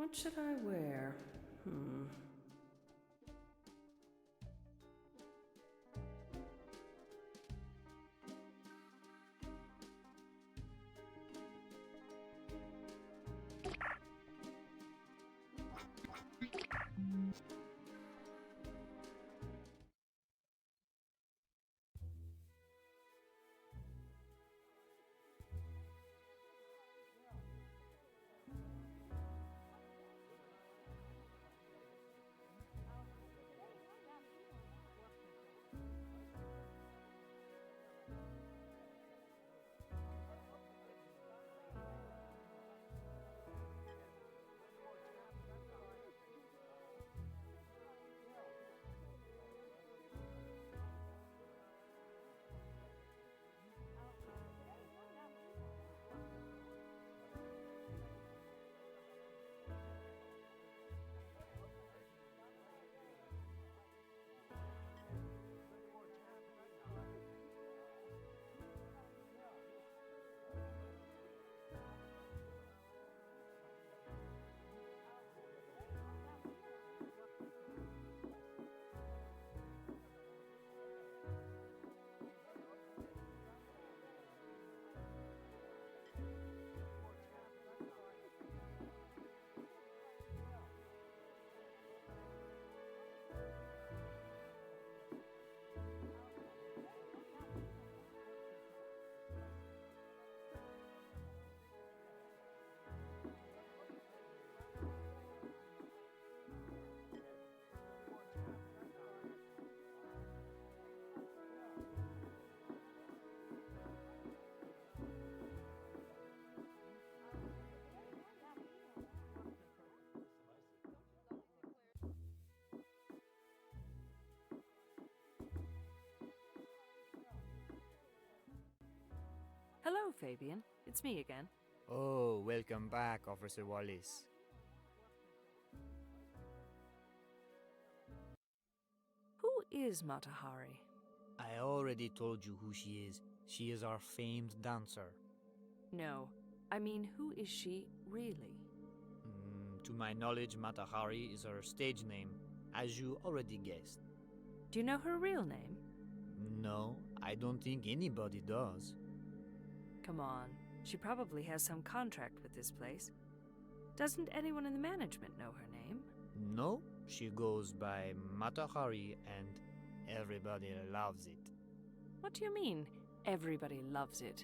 What should I wear? Hello, Fabian. It's me again. Oh, welcome back, Officer Wallace. Who is Matahari? I already told you who she is. She is our famed dancer. No, I mean, who is she really? To my knowledge, Matahari is her stage name, as you already guessed. Do you know her real name? No, I don't think anybody does. Come on, she probably has some contract with this place. Doesn't anyone in the management know her name? No, she goes by Matahari and everybody loves it. What do you mean, everybody loves it?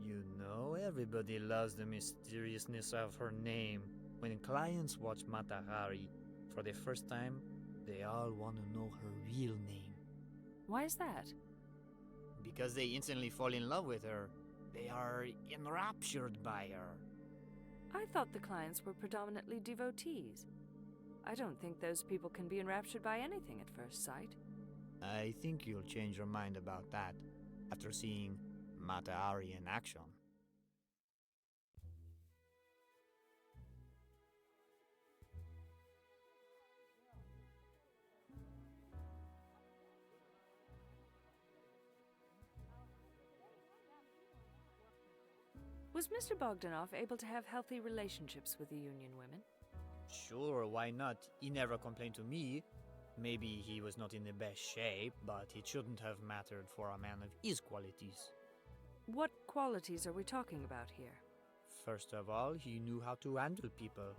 You know, everybody loves the mysteriousness of her name. When clients watch Matahari for the first time, they all want to know her real name. Why is that? Because they instantly fall in love with her. They are enraptured by her. I thought the clients were predominantly devotees. I don't think those people can be enraptured by anything at first sight. I think you'll change your mind about that after seeing Matahari in action. Was Mr. Bogdanov able to have healthy relationships with the union women? Sure, why not? He never complained to me. Maybe he was not in the best shape, but it shouldn't have mattered for a man of his qualities. What qualities are we talking about here? First of all, he knew how to handle people.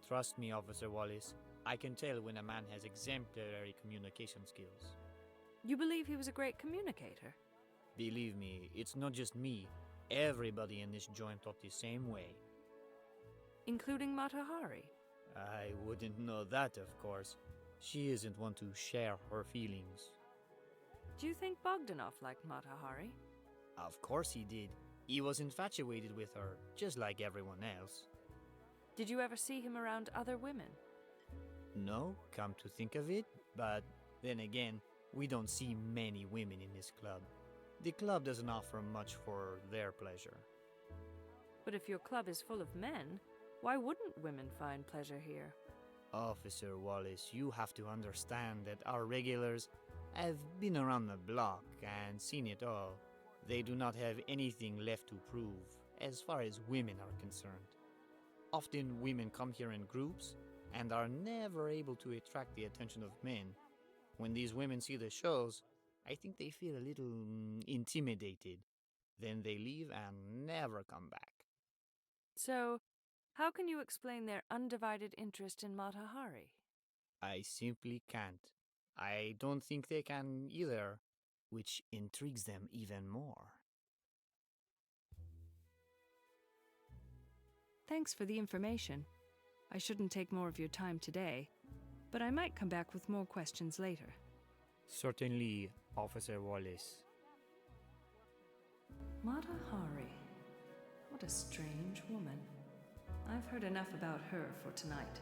Trust me, Officer Wallace, I can tell when a man has exemplary communication skills. You believe he was a great communicator? Believe me, it's not just me. Everybody in this joint thought the same way. Including Matahari? I wouldn't know that, of course. She isn't one to share her feelings. Do you think Bogdanov liked Matahari? Of course he did. He was infatuated with her, just like everyone else. Did you ever see him around other women? No, come to think of it, but then again, we don't see many women in this club. The club doesn't offer much for their pleasure. But if your club is full of men, why wouldn't women find pleasure here? Officer Wallace, you have to understand that our regulars have been around the block and seen it all. They do not have anything left to prove, as far as women are concerned. Often women come here in groups and are never able to attract the attention of men. When these women see the shows, I think they feel a little intimidated. Then they leave and never come back. So, how can you explain their undivided interest in Mata Hari? I simply can't. I don't think they can either, which intrigues them even more. Thanks for the information. I shouldn't take more of your time today, but I might come back with more questions later. Certainly, Officer Wallace. Mata Hari. What a strange woman. I've heard enough about her for tonight.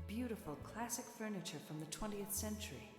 Beautiful classic furniture from the 20th century.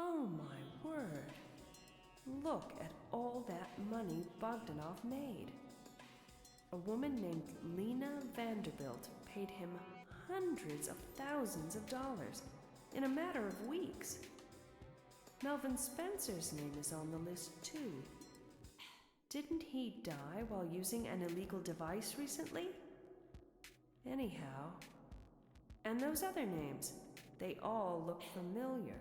Oh my word. Look at all that money Bogdanov made. A woman named Lena Vanderbilt paid him hundreds of thousands of dollars in a matter of weeks. Melvin Spencer's name is on the list too. Didn't he die while using an illegal device recently? Anyhow, and those other names, they all look familiar.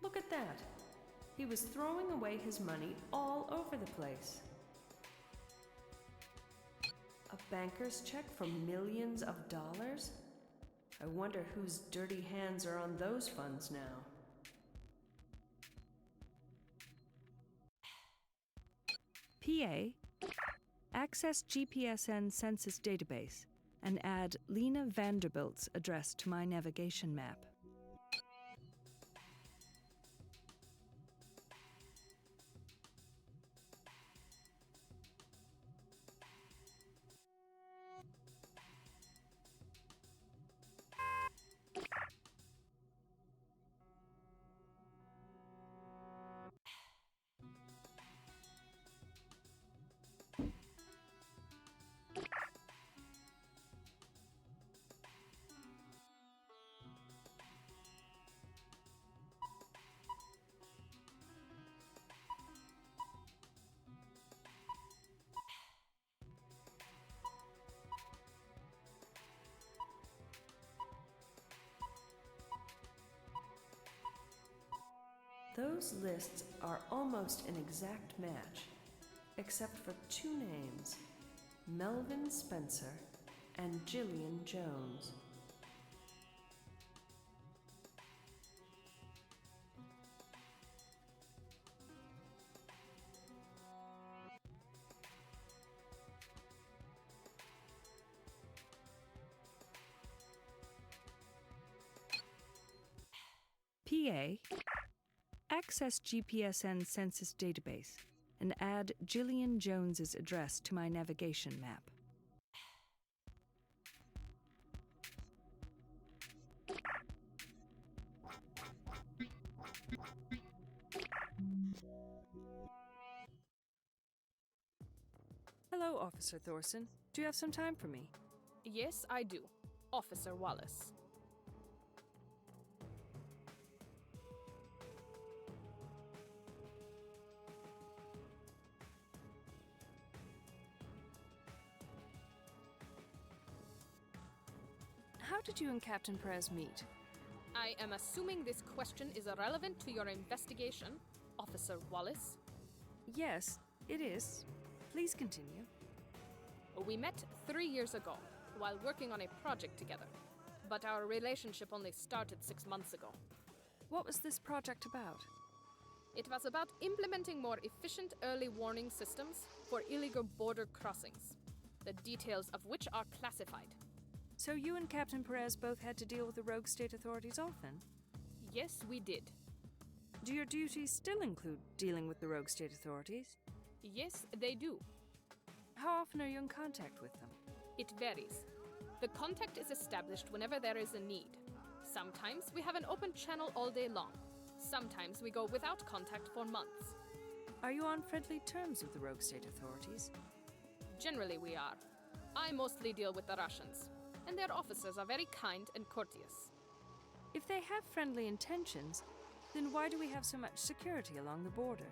Look at that. He was throwing away his money all over the place. A banker's check for millions of dollars? I wonder whose dirty hands are on those funds now. PA, access GPSN census database and add Lena Vanderbilt's address to my navigation map. Those lists are almost an exact match, except for two names, Melvin Spencer and Gillian Jones. PA, access GPSN census database and add Gillian Jones's address to my navigation map. Hello, Officer Thorson. Do you have some time for me? Yes, I do. Officer Wallace. How did you and Captain Perez meet? I am assuming this question is irrelevant to your investigation, Officer Wallace. Yes, it is. Please continue. We met 3 years ago while working on a project together, but our relationship only started 6 months ago. What was this project about? It was about implementing more efficient early warning systems for illegal border crossings, the details of which are classified. So you and Captain Perez both had to deal with the rogue state authorities often? Yes, we did. Do your duties still include dealing with the rogue state authorities? Yes, they do. How often are you in contact with them? It varies. The contact is established whenever there is a need. Sometimes we have an open channel all day long. Sometimes we go without contact for months. Are you on friendly terms with the rogue state authorities? Generally we are. I mostly deal with the Russians, and their officers are very kind and courteous. If they have friendly intentions, then why do we have so much security along the border?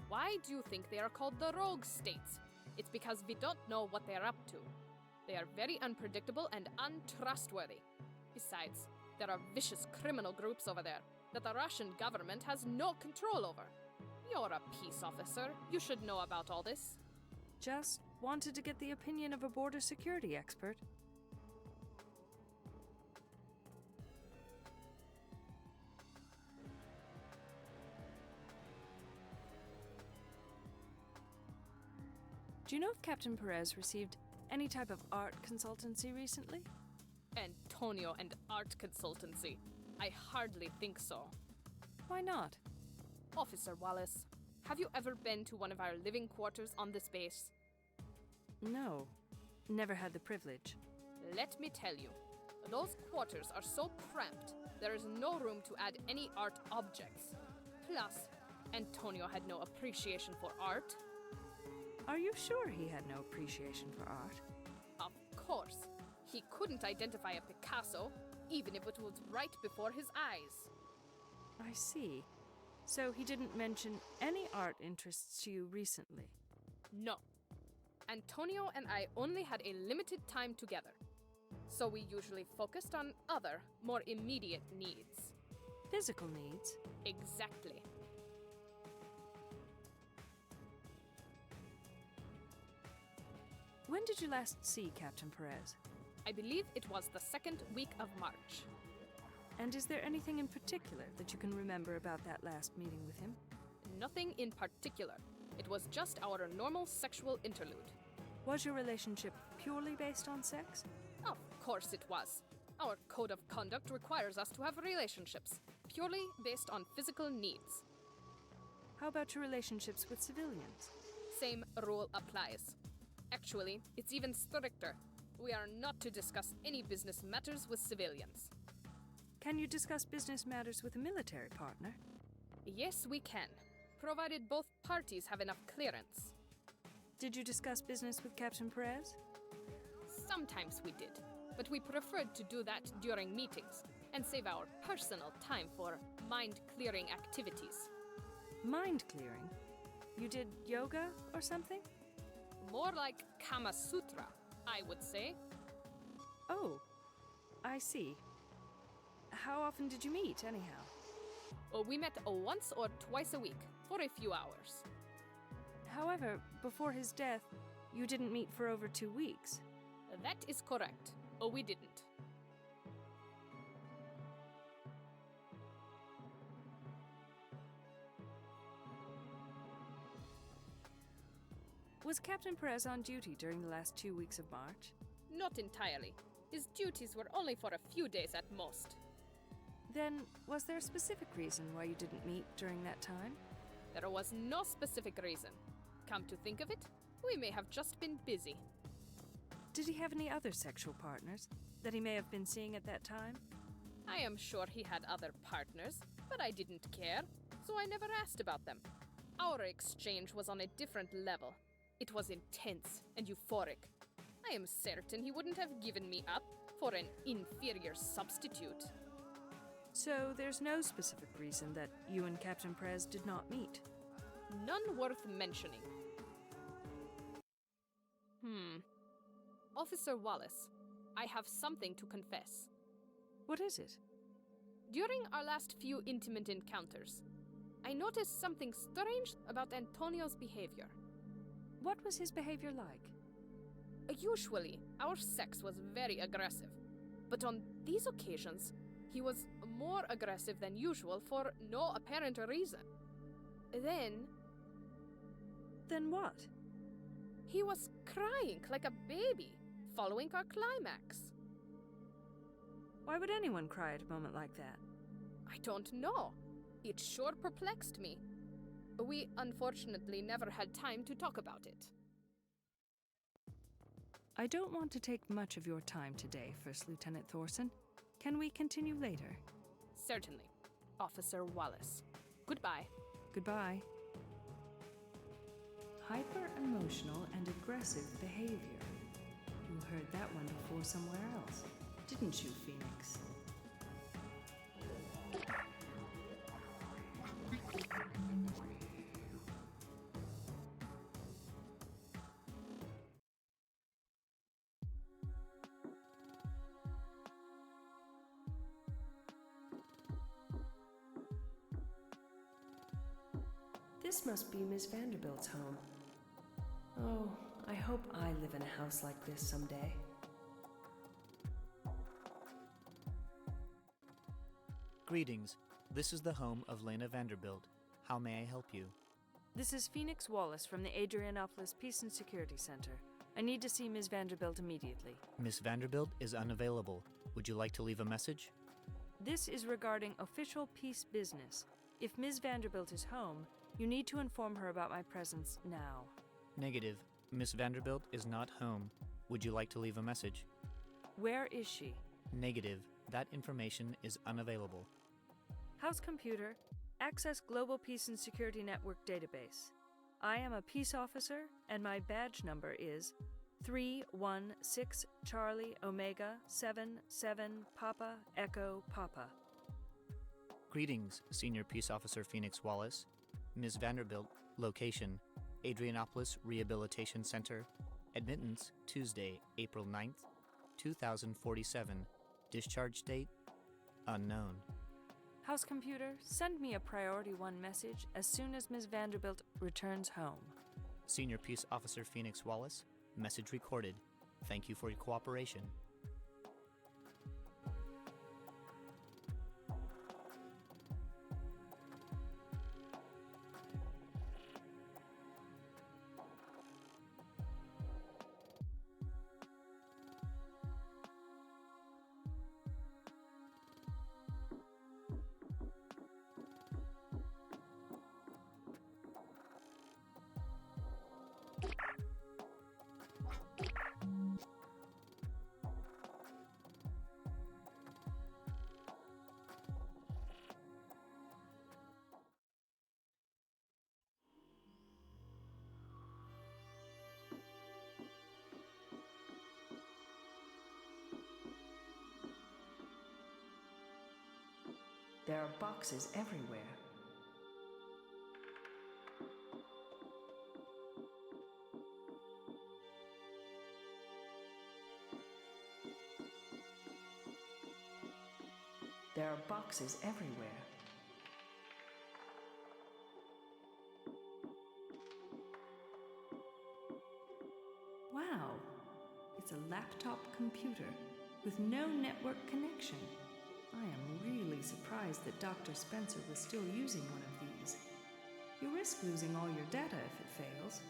Why do you think they are called the rogue states? It's because we don't know what they are up to. They are very unpredictable and untrustworthy. Besides, there are vicious criminal groups over there that the Russian government has no control over. You're a peace officer. You should know about all this. Just wanted to get the opinion of a border security expert. Do you know if Captain Perez received any type of art consultancy recently? Antonio and art consultancy. I hardly think so. Why not? Officer Wallace, have you ever been to one of our living quarters on this base? No, never had the privilege. Let me tell you, those quarters are so cramped, there is no room to add any art objects. Plus, Antonio had no appreciation for art. Are you sure he had no appreciation for art? Of course. He couldn't identify a Picasso, even if it was right before his eyes. I see. So he didn't mention any art interests to you recently? No. Antonio and I only had a limited time together, so we usually focused on other, more immediate needs. Physical needs? Exactly. When did you last see Captain Perez? I believe it was the second week of March. And is there anything in particular that you can remember about that last meeting with him? Nothing in particular. It was just our normal sexual interlude. Was your relationship purely based on sex? Of course it was. Our code of conduct requires us to have relationships, purely based on physical needs. How about your relationships with civilians? Same rule applies. Actually, it's even stricter. We are not to discuss any business matters with civilians. Can you discuss business matters with a military partner? Yes, we can, provided both parties have enough clearance. Did you discuss business with Captain Perez? Sometimes we did, but we preferred to do that during meetings and save our personal time for mind-clearing activities. Mind clearing? You did yoga or something? More like Kama Sutra, I would say. Oh, I see. How often did you meet, anyhow? We met once or twice a week for a few hours. However, before his death, you didn't meet for over 2 weeks. That is correct. We didn't. Was Captain Perez on duty during the last 2 weeks of March? Not entirely. His duties were only for a few days at most. Then, was there a specific reason why you didn't meet during that time? There was no specific reason. Come to think of it, we may have just been busy. Did he have any other sexual partners that he may have been seeing at that time? I am sure he had other partners, but I didn't care, so I never asked about them. Our exchange was on a different level. It was intense and euphoric. I am certain he wouldn't have given me up for an inferior substitute. So there's no specific reason that you and Captain Perez did not meet? None worth mentioning. Officer Wallace, I have something to confess. What is it? During our last few intimate encounters, I noticed something strange about Antonio's behavior. What was his behavior like? Usually, our sex was very aggressive, but on these occasions, he was more aggressive than usual for no apparent reason. Then what? he was crying like a baby following our climax. Why would anyone cry at a moment like that? I don't know. It sure perplexed me. We unfortunately never had time to talk about it. I don't want to take much of your time today, First Lieutenant Thorson. Can we continue later? Certainly. Officer Wallace. Goodbye. Goodbye. Hyper-emotional and aggressive behavior. You heard that one before somewhere else, didn't you, Phoenix? This must be Miss Vanderbilt's home. Oh, I hope I live in a house like this someday. Greetings. This is the home of Lena Vanderbilt. How may I help you? This is Phoenix Wallace from the Adrianopolis Peace and Security Center. I need to see Ms. Vanderbilt immediately. Miss Vanderbilt is unavailable. Would you like to leave a message? This is regarding official peace business. If Ms. Vanderbilt is home, you need to inform her about my presence now. Negative. Miss Vanderbilt is not home. Would you like to leave a message? Where is she? Negative. That information is unavailable. House computer, access Global Peace and Security Network database. I am a peace officer, and my badge number is 316 Charlie Omega 77 Papa Echo Papa. Greetings, Senior Peace Officer Phoenix Wallace. Ms. Vanderbilt, location, Adrianopolis Rehabilitation Center, admittance Tuesday, April 9th, 2047, discharge date, unknown. House computer, send me a priority 1 message as soon as Ms. Vanderbilt returns home. Senior Peace Officer Phoenix Wallace, message recorded. Thank you for your cooperation. There are boxes everywhere. There are boxes everywhere. It's a laptop computer with no network connection. I am really surprised that Dr. Spencer was still using one of these. You risk losing all your data if it fails.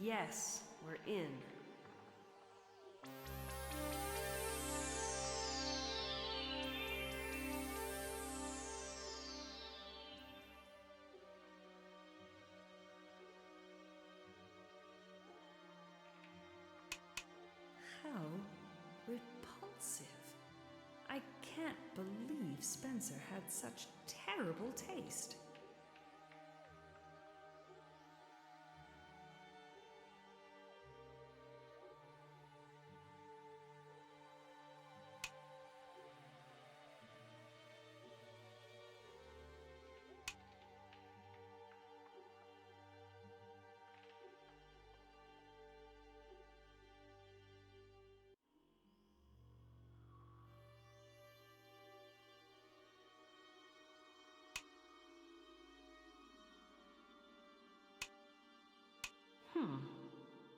Yes, we're in. How repulsive. I can't believe Spencer had such terrible taste.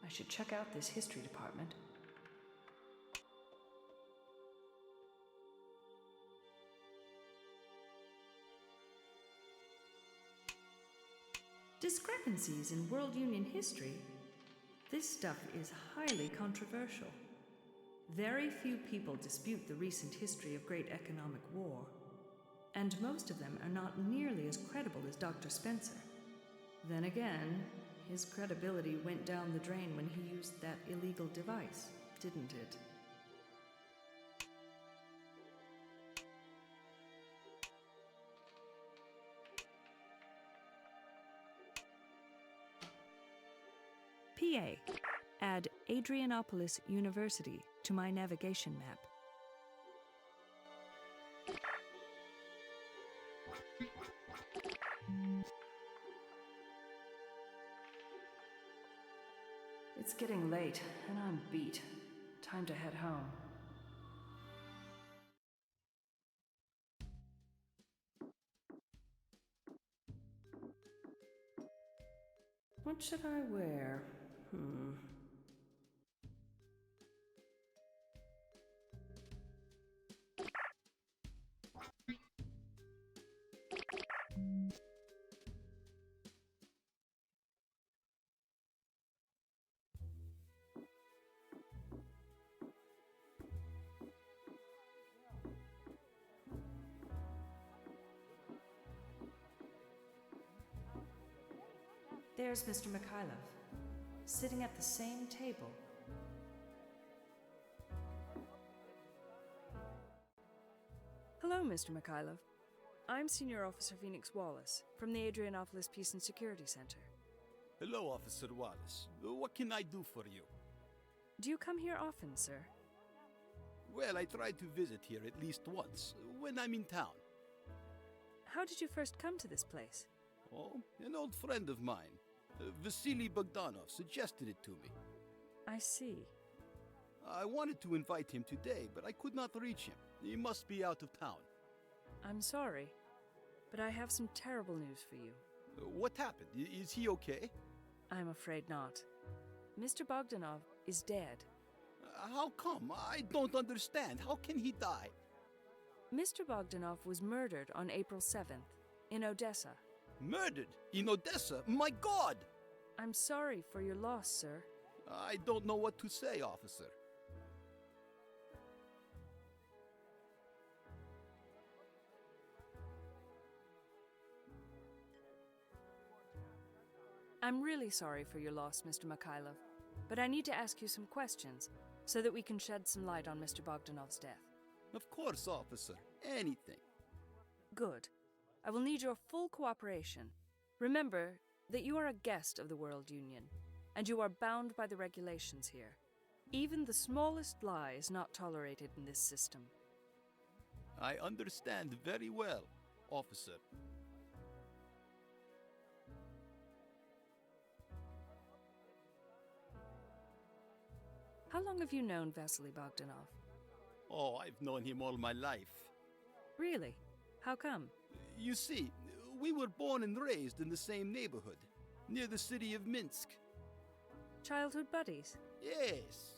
I should check out this history department. Discrepancies in World Union history? This stuff is highly controversial. Very few people dispute the recent history of great economic war, and most of them are not nearly as credible as Dr. Spencer. Then again, his credibility went down the drain when he used that illegal device, didn't it? PA. Add Adrianopolis University to my navigation map. It's getting late, and I'm beat. Time to head home. What should I wear? There's Mr. Mikhailov, sitting at the same table. Hello, Mr. Mikhailov. I'm Senior Officer Phoenix Wallace from the Adrianopolis Peace and Security Center. Hello, Officer Wallace. What can I do for you? Do you come here often, sir? Well, I try to visit here at least once, when I'm in town. How did you first come to this place? Oh, an old friend of mine, Vasily Bogdanov, suggested it to me. I see. I wanted to invite him today, but I could not reach him. He must be out of town. I'm sorry, but I have some terrible news for you. What happened? Is he okay? I'm afraid not. Mr. Bogdanov is dead. How come? I don't understand. How can he die? Mr. Bogdanov was murdered on April 7th in Odessa. Murdered? In Odessa? My God! I'm sorry for your loss, sir. I don't know what to say, officer. I'm really sorry for your loss, Mr. Mikhailov, but I need to ask you some questions so that we can shed some light on Mr. Bogdanov's death. Of course, officer. Anything. Good. I will need your full cooperation. Remember that you are a guest of the World Union, and you are bound by the regulations here. Even the smallest lie is not tolerated in this system. I understand very well, officer. How long have you known Vasily Bogdanov? Oh, I've known him all my life. Really? How come? You see, we were born and raised in the same neighborhood, near the city of Minsk. Childhood buddies? Yes.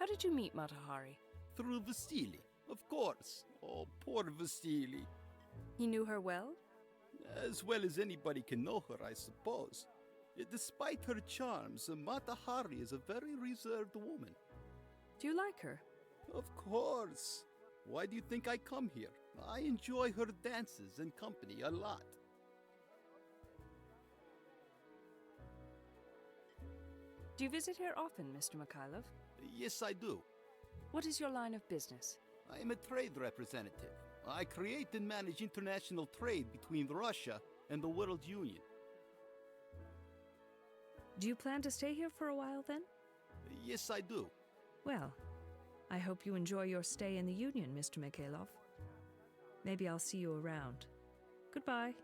How did you meet Matahari? Through Vasily, of course. Oh, poor Vasily. He knew her well? As well as anybody can know her, I suppose. Despite her charms, Matahari is a very reserved woman. Do you like her? Of course. Why do you think I come here? I enjoy her dances and company a lot. Do you visit here often, Mr. Mikhailov? Yes, I do. What is your line of business? I am a trade representative. I create and manage international trade between Russia and the World Union. Do you plan to stay here for a while then? Yes, I do. Well, I hope you enjoy your stay in the Union, Mr. Mikhailov. Maybe I'll see you around. Goodbye.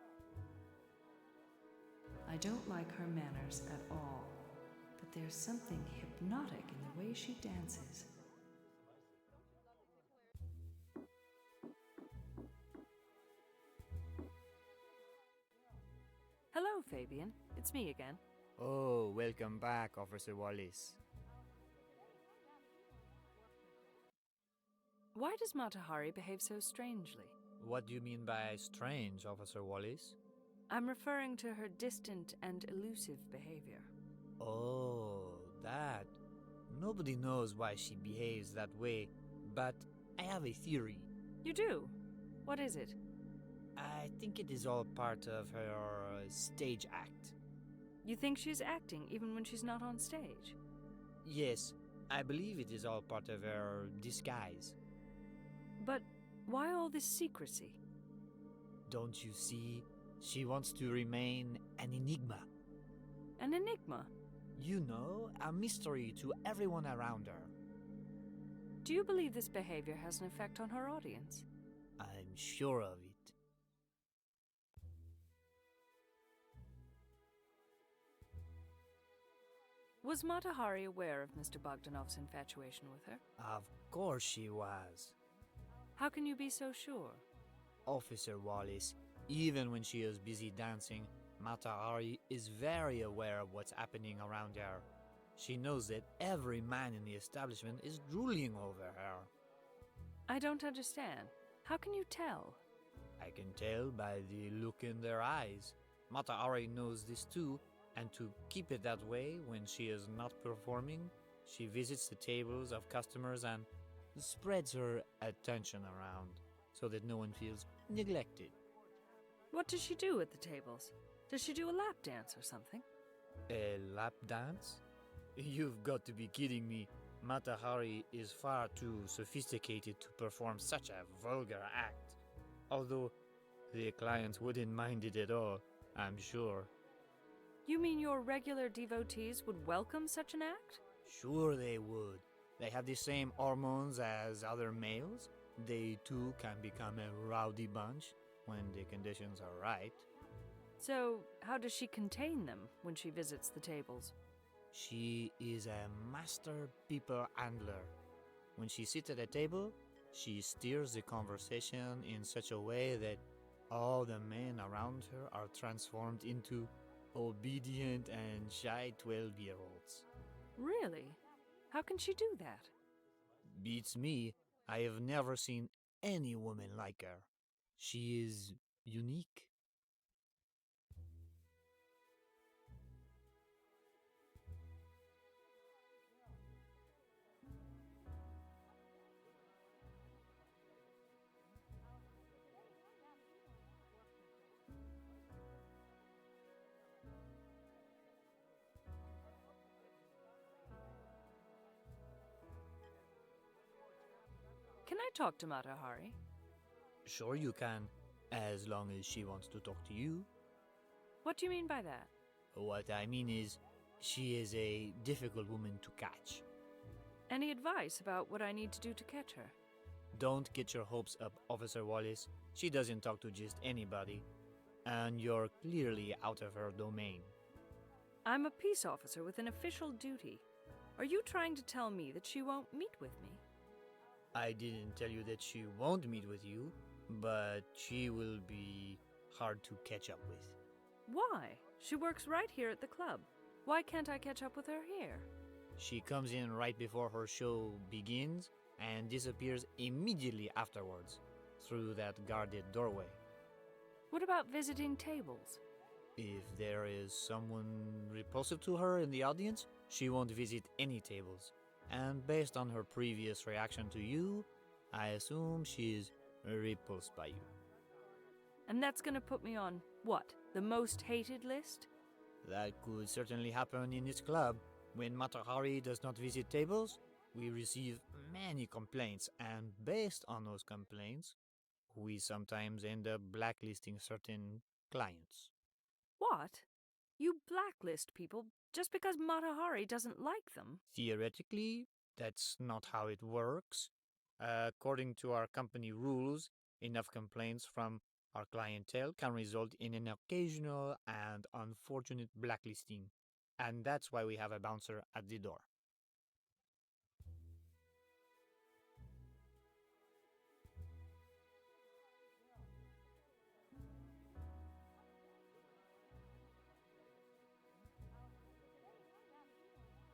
I don't like her manners at all, but there's something hypnotic in the way she dances. Hello, Fabian. It's me again. Oh, welcome back, Officer Wallace. Why does Matahari behave so strangely? What do you mean by strange, Officer Wallace? I'm referring to her distant and elusive behavior. Oh, that. Nobody knows why she behaves that way, but I have a theory. You do? What is it? I think it is all part of her stage act. You think she's acting even when she's not on stage? Yes, I believe it is all part of her disguise. But why all this secrecy? Don't you see? She wants to remain an enigma. An enigma? You know, a mystery to everyone around her. Do you believe this behavior has an effect on her audience? I'm sure of it. Was Matahari aware of Mr. Bogdanov's infatuation with her? Of course she was. How can you be so sure? Officer Wallace, even when she is busy dancing, Matahari is very aware of what's happening around her. She knows that every man in the establishment is drooling over her. I don't understand. How can you tell? I can tell by the look in their eyes. Matahari knows this too, and to keep it that way, when she is not performing, she visits the tables of customers and spreads her attention around so that no one feels neglected. What does she do at the tables? Does she do a lap dance or something? A lap dance? You've got to be kidding me. Matahari is far too sophisticated to perform such a vulgar act. Although the clients wouldn't mind it at all, I'm sure. You mean your regular devotees would welcome such an act? Sure they would. They have the same hormones as other males. They too can become a rowdy bunch when the conditions are right. So, how does she contain them when she visits the tables? She is a master people handler. When she sits at a table, she steers the conversation in such a way that all the men around her are transformed into obedient and shy 12-year-olds. Really? How can she do that? Beats me. I have never seen any woman like her. She is unique. Can I talk to Matahari? Sure you can, as long as she wants to talk to you. What do you mean by that? What I mean is, she is a difficult woman to catch. Any advice about what I need to do to catch her? Don't get your hopes up, Officer Wallace. She doesn't talk to just anybody, and you're clearly out of her domain. I'm a peace officer with an official duty. Are you trying to tell me that she won't meet with me? I didn't tell you that she won't meet with you, but she will be hard to catch up with. Why? She works right here at the club. Why can't I catch up with her here? She comes in right before her show begins and disappears immediately afterwards through that guarded doorway. What about visiting tables? If there is someone repulsive to her in the audience, she won't visit any tables. And based on her previous reaction to you, I assume she's repulsed by you. And that's gonna put me on, what, the most hated list? That could certainly happen in this club. When Matahari does not visit tables, we receive many complaints, and based on those complaints, we sometimes end up blacklisting certain clients. What? You blacklist people just because Matahari doesn't like them? Theoretically, that's not how it works. According to our company rules, Enough complaints from our clientele can result in an occasional and unfortunate blacklisting. And that's why we have a bouncer at the door.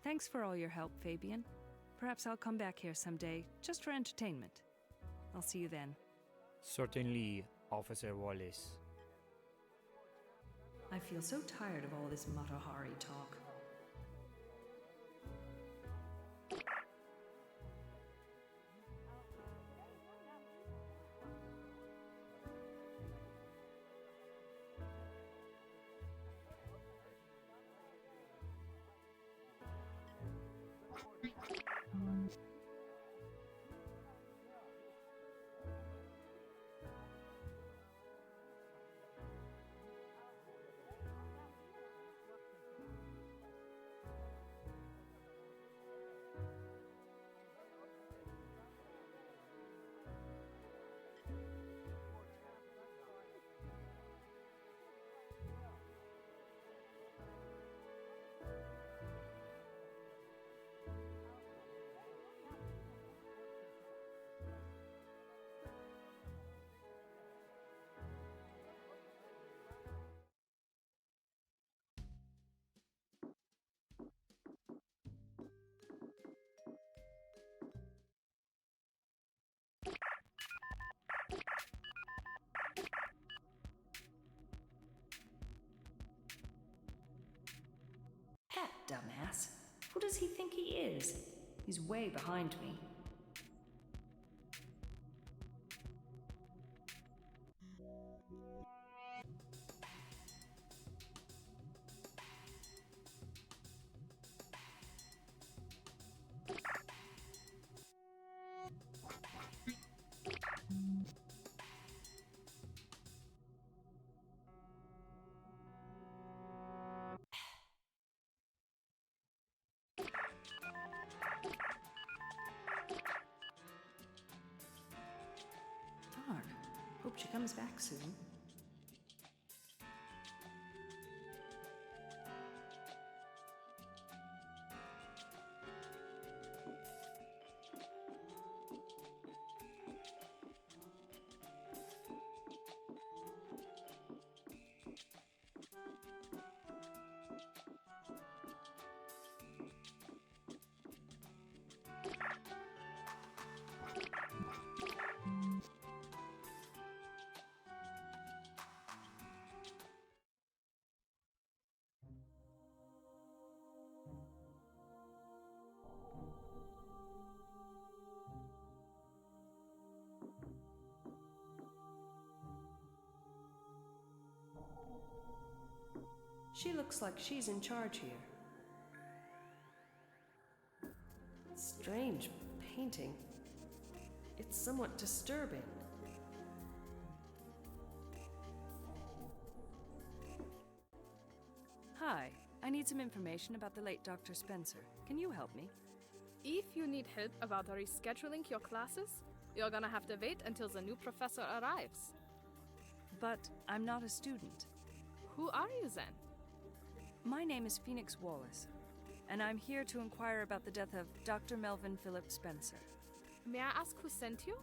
Thanks for all your help, Fabian. Perhaps I'll come back here someday, just for entertainment. I'll see you then. Certainly, Officer Wallace. I feel so tired of all this Matahari talk. That dumbass. Who does he think he is? He's way behind me. Darn. Hope she comes back soon. She looks like she's in charge here. Strange painting. It's somewhat disturbing. Hi, I need some information about the late Dr. Spencer. Can you help me? If you need help about rescheduling your classes, you're gonna have to wait until the new professor arrives. But I'm not a student. Who are you then? My name is Phoenix Wallace, and I'm here to inquire about the death of Dr. Melvin Philip Spencer. May I ask who sent you?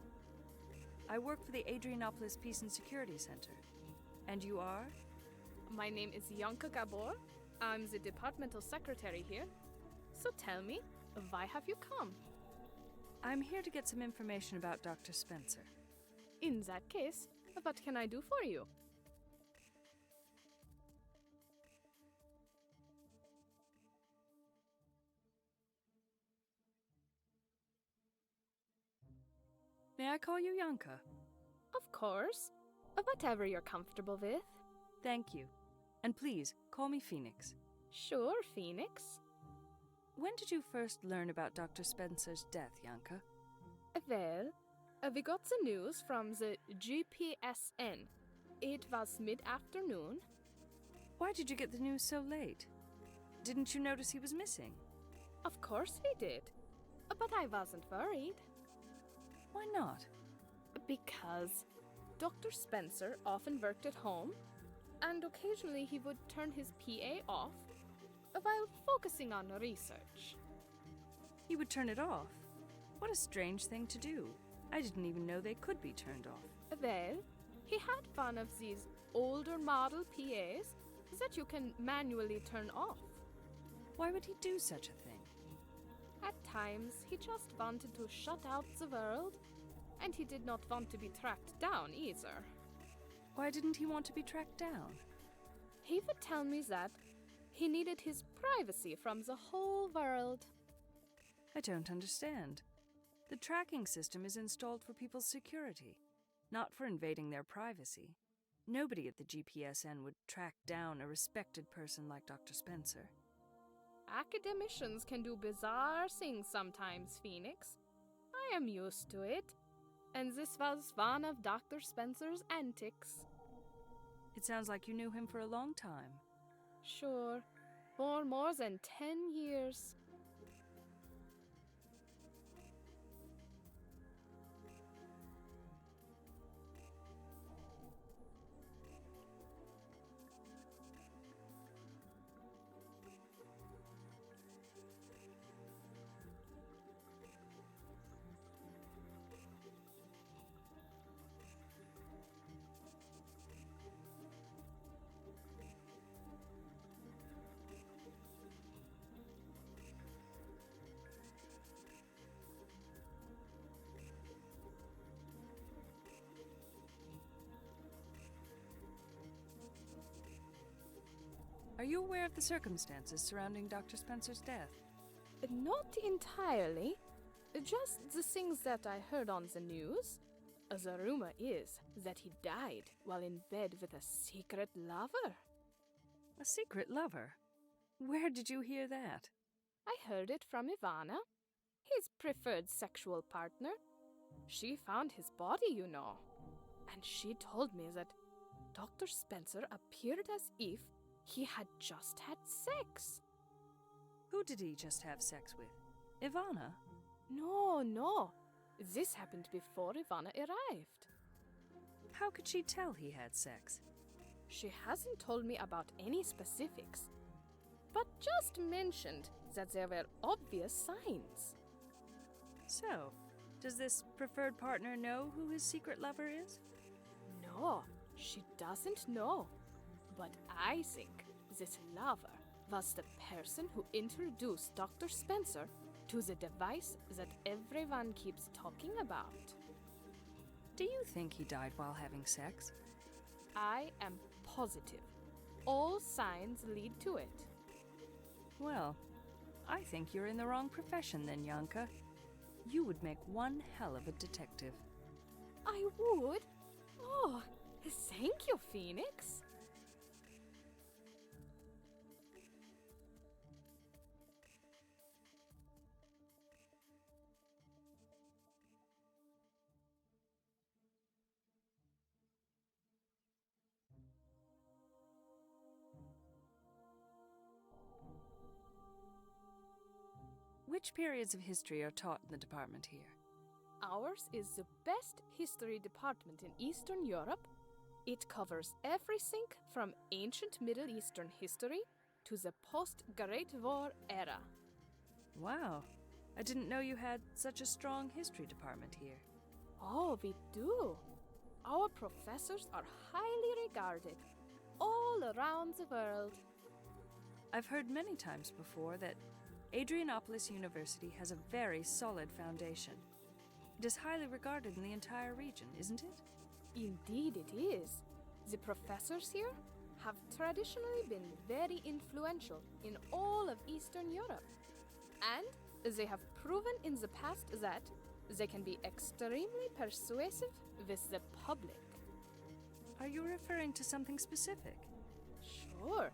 I work for the Adrianopolis Peace and Security Center. And you are? My name is Yanka Gabor. I'm the departmental secretary here. So tell me, why have you come? I'm here to get some information about Dr. Spencer. In that case, what can I do for you? May I call you Yanka? Of course. Whatever you're comfortable with. Thank you. And please, call me Phoenix. Sure, Phoenix. When did you first learn about Dr. Spencer's death, Yanka? Well, we got the news from the GPSN. It was mid-afternoon. Why did you get the news so late? Didn't you notice he was missing? Of course we did. But I wasn't worried. Why not? Because Dr. Spencer often worked at home, and occasionally he would turn his PA off while focusing on research. He would turn it off. What a strange thing to do. I didn't even know they could be turned off. Well, he had one of these older model PAs that you can manually turn off. Why would he do such a thing? At times, he just wanted to shut out the world, and he did not want to be tracked down either. Why didn't he want to be tracked down? He would tell me that he needed his privacy from the whole world. I don't understand. The tracking system is installed for people's security, not for invading their privacy. Nobody at the GPSN would track down a respected person like Dr. Spencer. Academicians can do bizarre things sometimes, Phoenix. I am used to it. And this was one of Dr. Spencer's antics. It sounds like you knew him for a long time. Sure, for more than 10 years. Are you aware of the circumstances surrounding Dr. Spencer's death? Not entirely. Just the things that I heard on the news. The rumor is that he died while in bed with a secret lover. A secret lover? Where did you hear that? I heard it from Ivana, his preferred sexual partner. She found his body, you know. And she told me that Dr. Spencer appeared as if he had just had sex. Who did he just have sex with? Ivana? No. This happened before Ivana arrived. How could she tell he had sex? She hasn't told me about any specifics, but just mentioned that there were obvious signs. So, does this preferred partner know who his secret lover is? No, she doesn't know. But I think this lover was the person who introduced Dr. Spencer to the device that everyone keeps talking about. Do you think he died while having sex? I am positive. All signs lead to it. Well, I think you're in the wrong profession then, Yanka. You would make one hell of a detective. I would? Oh, thank you, Phoenix. Which periods of history are taught in the department here? Ours is the best history department in Eastern Europe. It covers everything from ancient Middle Eastern history to the post-Great War era. Wow, I didn't know you had such a strong history department here. Oh, we do. Our professors are highly regarded all around the world. I've heard many times before that Adrianopolis University has a very solid foundation. It is highly regarded in the entire region, isn't it? Indeed it is. The professors here have traditionally been very influential in all of Eastern Europe. And they have proven in the past that they can be extremely persuasive with the public. Are you referring to something specific? Sure.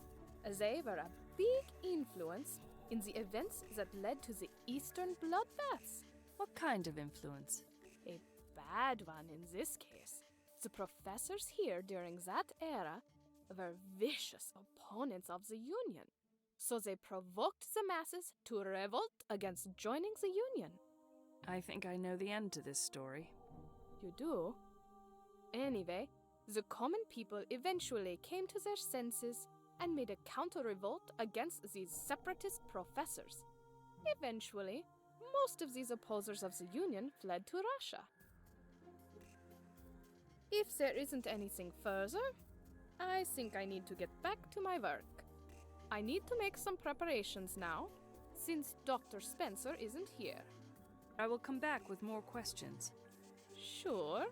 They were a big influence in the events that led to the Eastern bloodbaths. What kind of influence? A bad one in this case. The professors here during that era were vicious opponents of the Union, so they provoked the masses to revolt against joining the Union. I think I know the end to this story. You do? Anyway, the common people eventually came to their senses and made a counter-revolt against these separatist professors. Eventually, most of these opposers of the Union fled to Russia. If there isn't anything further, I think I need to get back to my work. I need to make some preparations now, since Dr. Spencer isn't here. I will come back with more questions. Sure.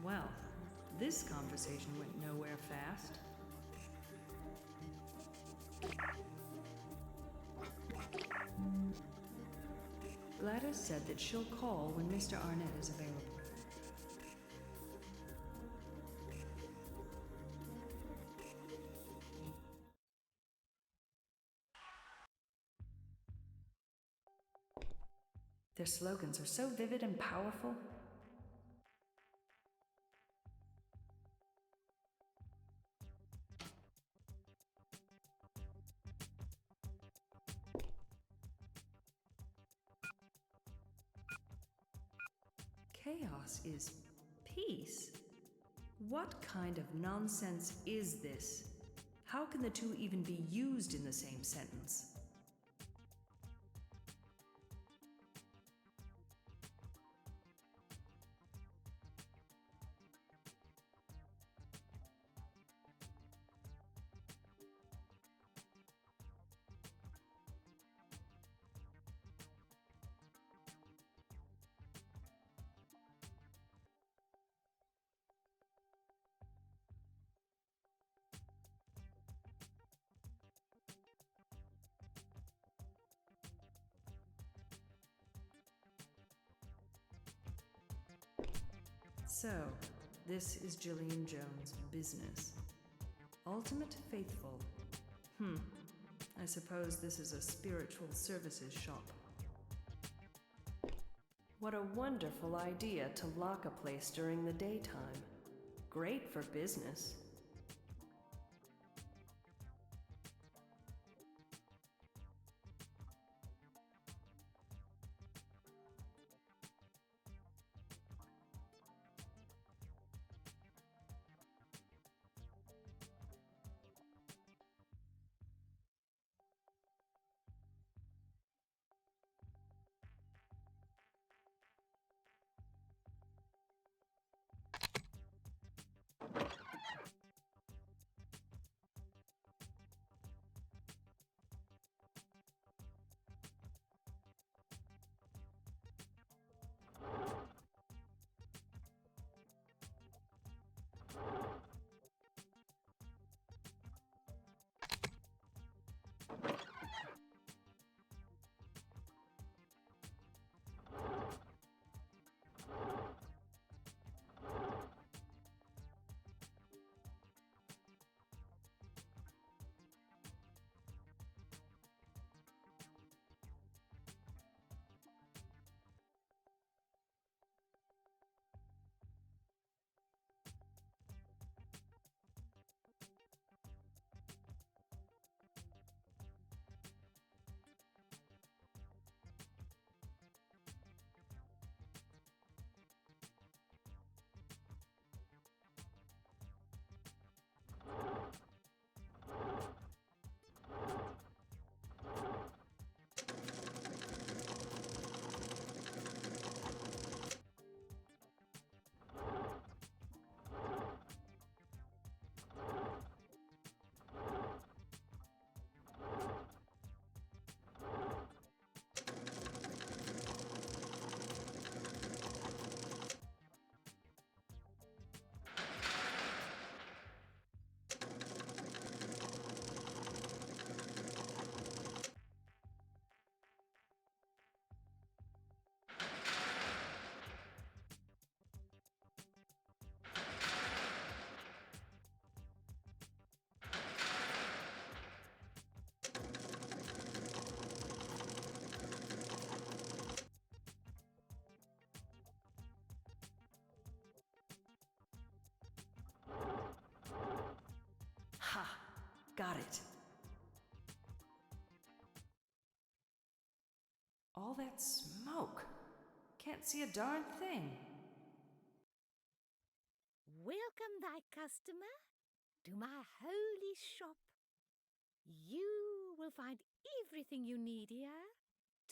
Well, this conversation went nowhere fast. Gladys said that she'll call when Mr. Arnett is available. Their slogans are so vivid and powerful. Chaos is peace. What kind of nonsense is this? How can the two even be used in the same sentence? So, this is Jillian Jones' business. Ultimate Faithful. I suppose this is a spiritual services shop. What a wonderful idea to lock a place during the daytime. Great for business. Ha! Got it. All that smoke. Can't see a darn thing. Welcome, thy customer, to my holy shop. You will find everything you need here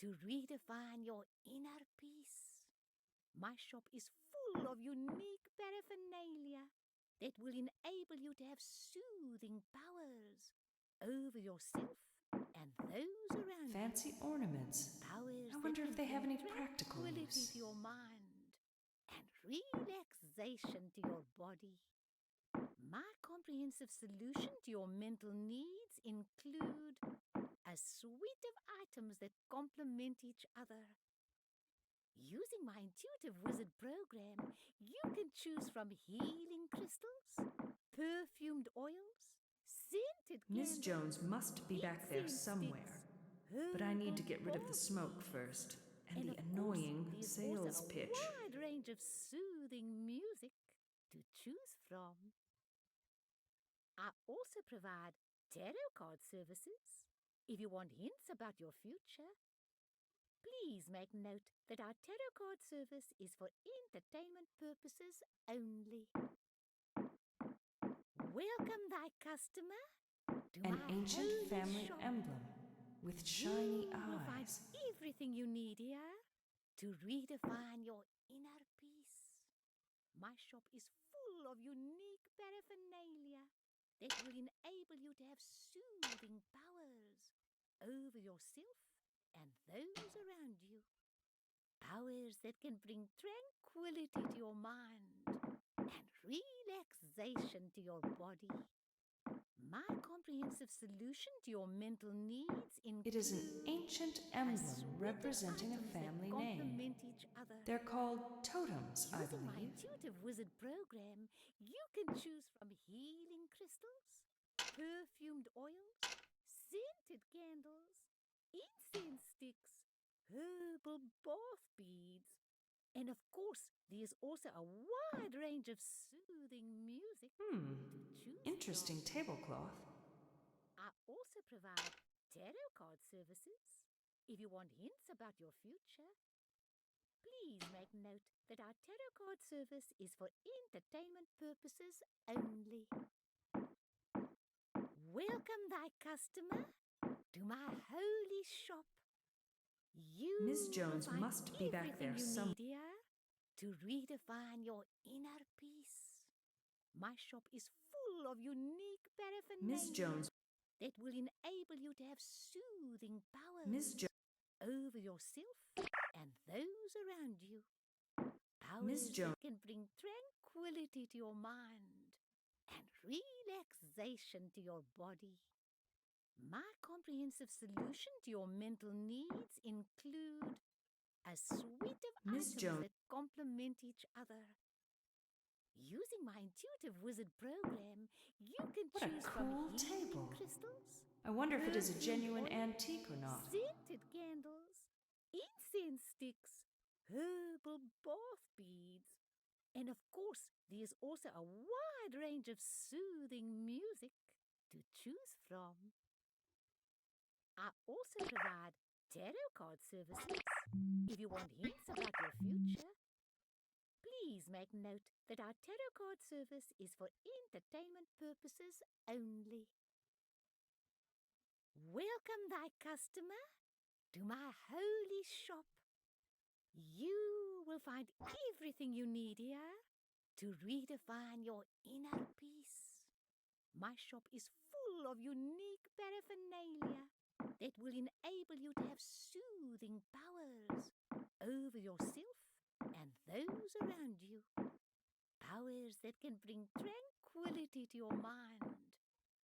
to redefine your inner peace. My shop is full of unique paraphernalia that will enable you to have soothing powers over yourself and those around you. Fancy ornaments. Powers I wonder that if they can have bring any practical tranquility use. to your mind and relaxation to your body. My comprehensive solution to your mental needs include a suite of items that complement each other. Using my intuitive wizard program, you can choose from healing crystals, perfumed oils, scented Miss candles, Jones must be back there incense somewhere. sticks, But I need to herbal get rid of the bath smoke beads, first, and and the of course, annoying there's sales also a pitch. wide range of soothing music to choose from. I also provide tarot card services. If you want hints about your future, please make note that our tarot card service is for entertainment purposes only. Welcome, thy customer, to An my ancient holy family shop. emblem with shiny You will find eyes. everything you need here to redefine your inner peace. My shop is full of unique paraphernalia that will enable you to have soothing powers over yourself and those around you. Powers that can bring tranquility to your mind and relaxation to your body. My comprehensive solution to your mental needs includes It is an ancient a emblem suite of representing a items that family name. complement each other. They're called totems, I Using my believe. intuitive wizard program, you can choose from healing crystals, perfumed oils, scented candles, incense sticks, herbal bath beads, and of course, there's also a wide range of soothing music to choose Interesting from. tablecloth. I also provide tarot card services. If you want hints about your future, please make note that our tarot card service is for entertainment purposes only. Welcome, thy customer, to my holy shop. You Miss Jones will find must be back everything there you some- need here to redefine your inner peace. My shop is full of unique paraphernalia Miss Jones. that will enable you to have soothing powers Miss Jo- over yourself and those around you. Miss Powers Jones. that can bring tranquility to your mind and relaxation to your body. My comprehensive solution to your mental needs include a suite of Miss items Jones. that complement each other. Using my intuitive wizard program, you can What a choose cool from healing table. crystals, I wonder if it is a perfumed genuine oils, antique or not. scented candles, incense sticks, herbal bath beads, and of course, there's also a wide range of soothing music to choose from. I also provide tarot card services. If you want hints about your future, please make note that our tarot card service is for entertainment purposes only. Welcome, thy customer, to my holy shop. You will find everything you need here to redefine your inner peace. My shop is full of unique paraphernalia that will enable you to have soothing powers over yourself and those around you. Powers that can bring tranquility to your mind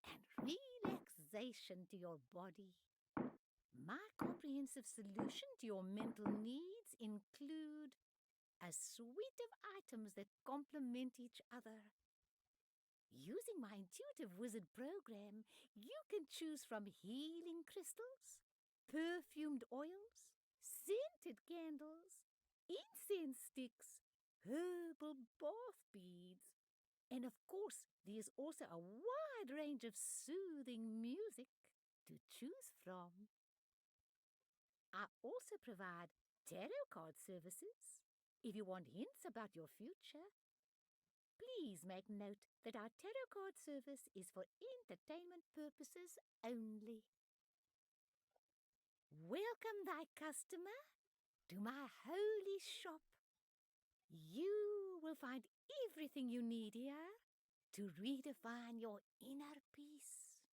and relaxation to your body. My comprehensive solution to your mental needs include a suite of items that complement each other. Using my intuitive wizard program, you can choose from healing crystals, perfumed oils, scented candles, incense sticks, herbal bath beads, and of course, there's also a wide range of soothing music to choose from. I also provide tarot card services. If you want hints about your future, Please make note that our tarot card service is for entertainment purposes only. Welcome, thy customer, to my holy shop. You will find everything you need here to redefine your inner peace.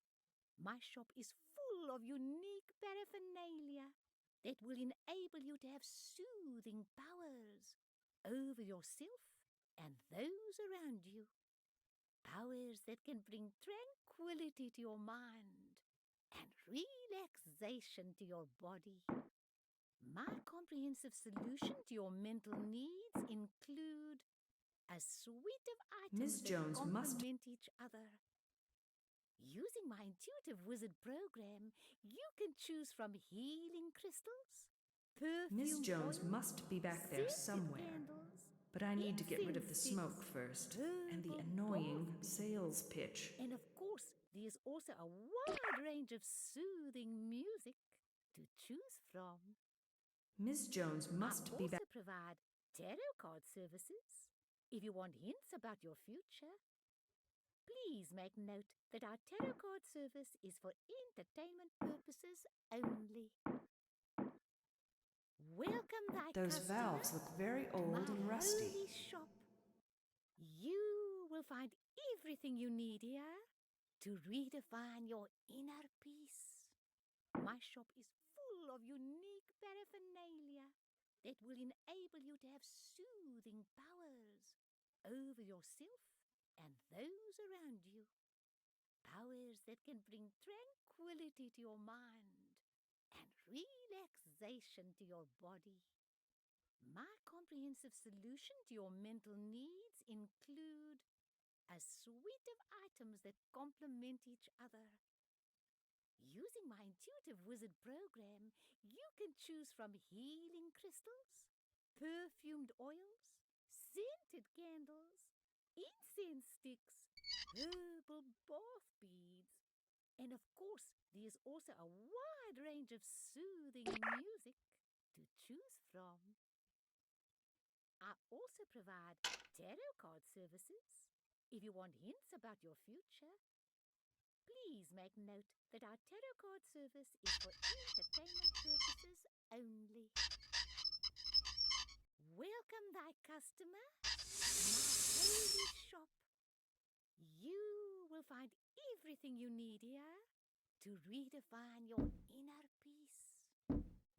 My shop is full of unique paraphernalia that will enable you to have soothing powers over yourself and those around you. Powers that can bring tranquility to your mind and relaxation to your body. My comprehensive solution to your mental needs include a suite of items Ms. Jones that must- complement each other. Using my intuitive wizard program, you can choose from healing crystals, Ms. perfumed Jones oils, must be back there scented somewhere. candles, But I need to get rid of the incense smoke sticks, first, and the herbal annoying bath beads. sales pitch. And of course, there's also a wide range of soothing music to choose from. Ms. Jones must I be also back. provide tarot card services. If you want hints about your future, please make note that our tarot card service is for entertainment purposes only. Welcome, thy Those customer, valves look very to old my and rusty. holy shop. You will find everything you need here to redefine your inner peace. My shop is full of unique paraphernalia that will enable you to have soothing powers over yourself and those around you. Powers that can bring tranquility to your mind and relaxation to your body. My comprehensive solution to your mental needs include a suite of items that complement each other. Using my intuitive wizard program, you can choose from healing crystals, perfumed oils, scented candles, incense sticks, herbal bath beads, and of course, there's also a wide range of soothing music to choose from. I also provide tarot card services. If you want hints about your future, please make note that our tarot card service is for entertainment purposes only. Welcome, thy customer, to my holy shop. You will find everything you need here to redefine your inner peace.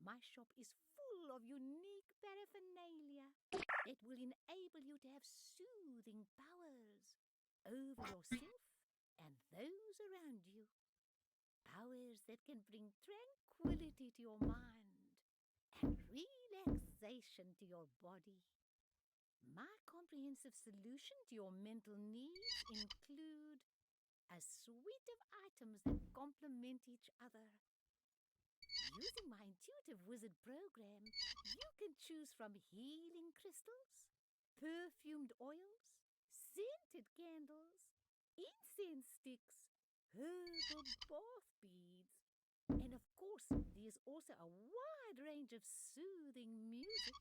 My shop is full of unique paraphernalia that will enable you to have soothing powers over yourself and those around you. Powers that can bring tranquility to your mind and relaxation to your body. My comprehensive solution to your mental needs include a suite of items that complement each other. Using my intuitive wizard program, you can choose from healing crystals, perfumed oils, scented candles, incense sticks, herbal bath beads, and of course, there's also a wide range of soothing music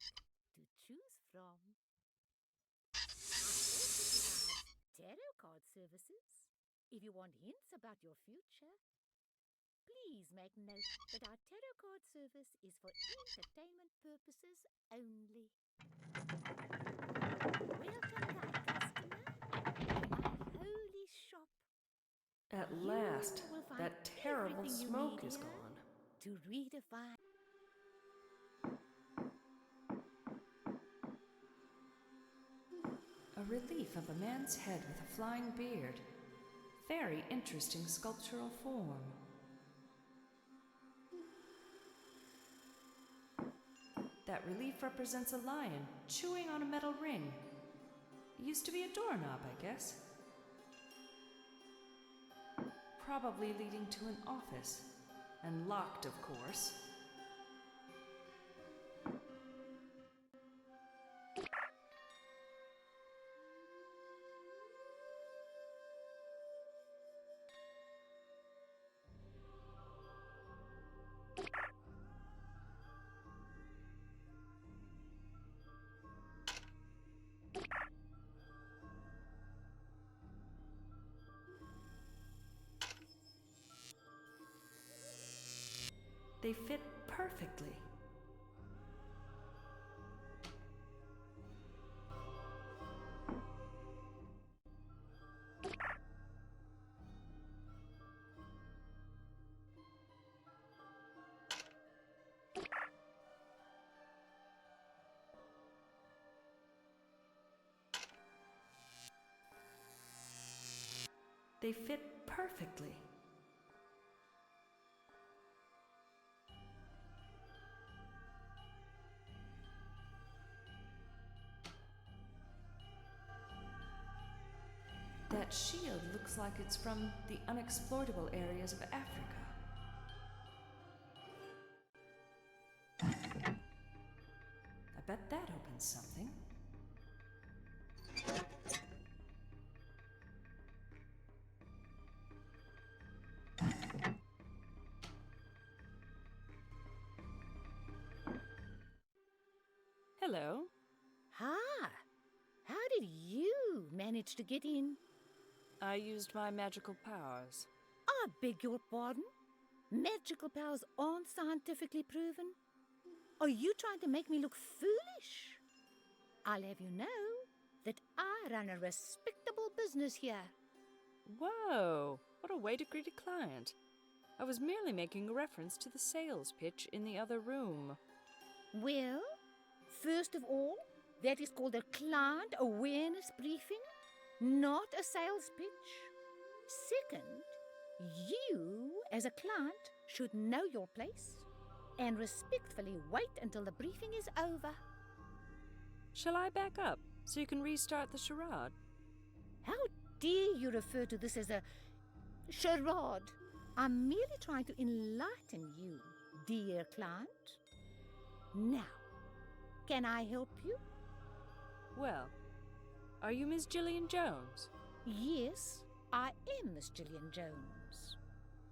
to choose from. I also provide tarot card services. If you want hints about your future, please make note that our tarot card service is for entertainment purposes only. Welcome, thy customer, to my holy shop. At You last, will find that terrible everything you smoke need is here gone. to redefine. A relief of a man's head with a flying beard. Very interesting sculptural form. That relief represents a lion chewing on a metal ring. It used to be a doorknob, I guess. Probably leading to an office. And locked, of course. They fit perfectly. They fit perfectly. That shield looks like it's from the unexploitable areas of Africa. I bet that opens something. Hello. Ah, how did you manage to get in? I used my magical powers. I beg your pardon? Magical powers aren't scientifically proven. Are you trying to make me look foolish? I'll have you know that I run a respectable business here. Whoa, what a way to greet a client. I was merely making a reference to the sales pitch in the other room. Well, first of all, that is called a client awareness briefing, not a sales pitch. Second, you, as a client, should know your place and respectfully wait until the briefing is over. Shall I back up so you can restart the charade? How dare you refer to this as a charade? I'm merely trying to enlighten you, dear client. Now, can I help you? Well, are you Miss Gillian Jones? Yes, I am Miss Gillian Jones.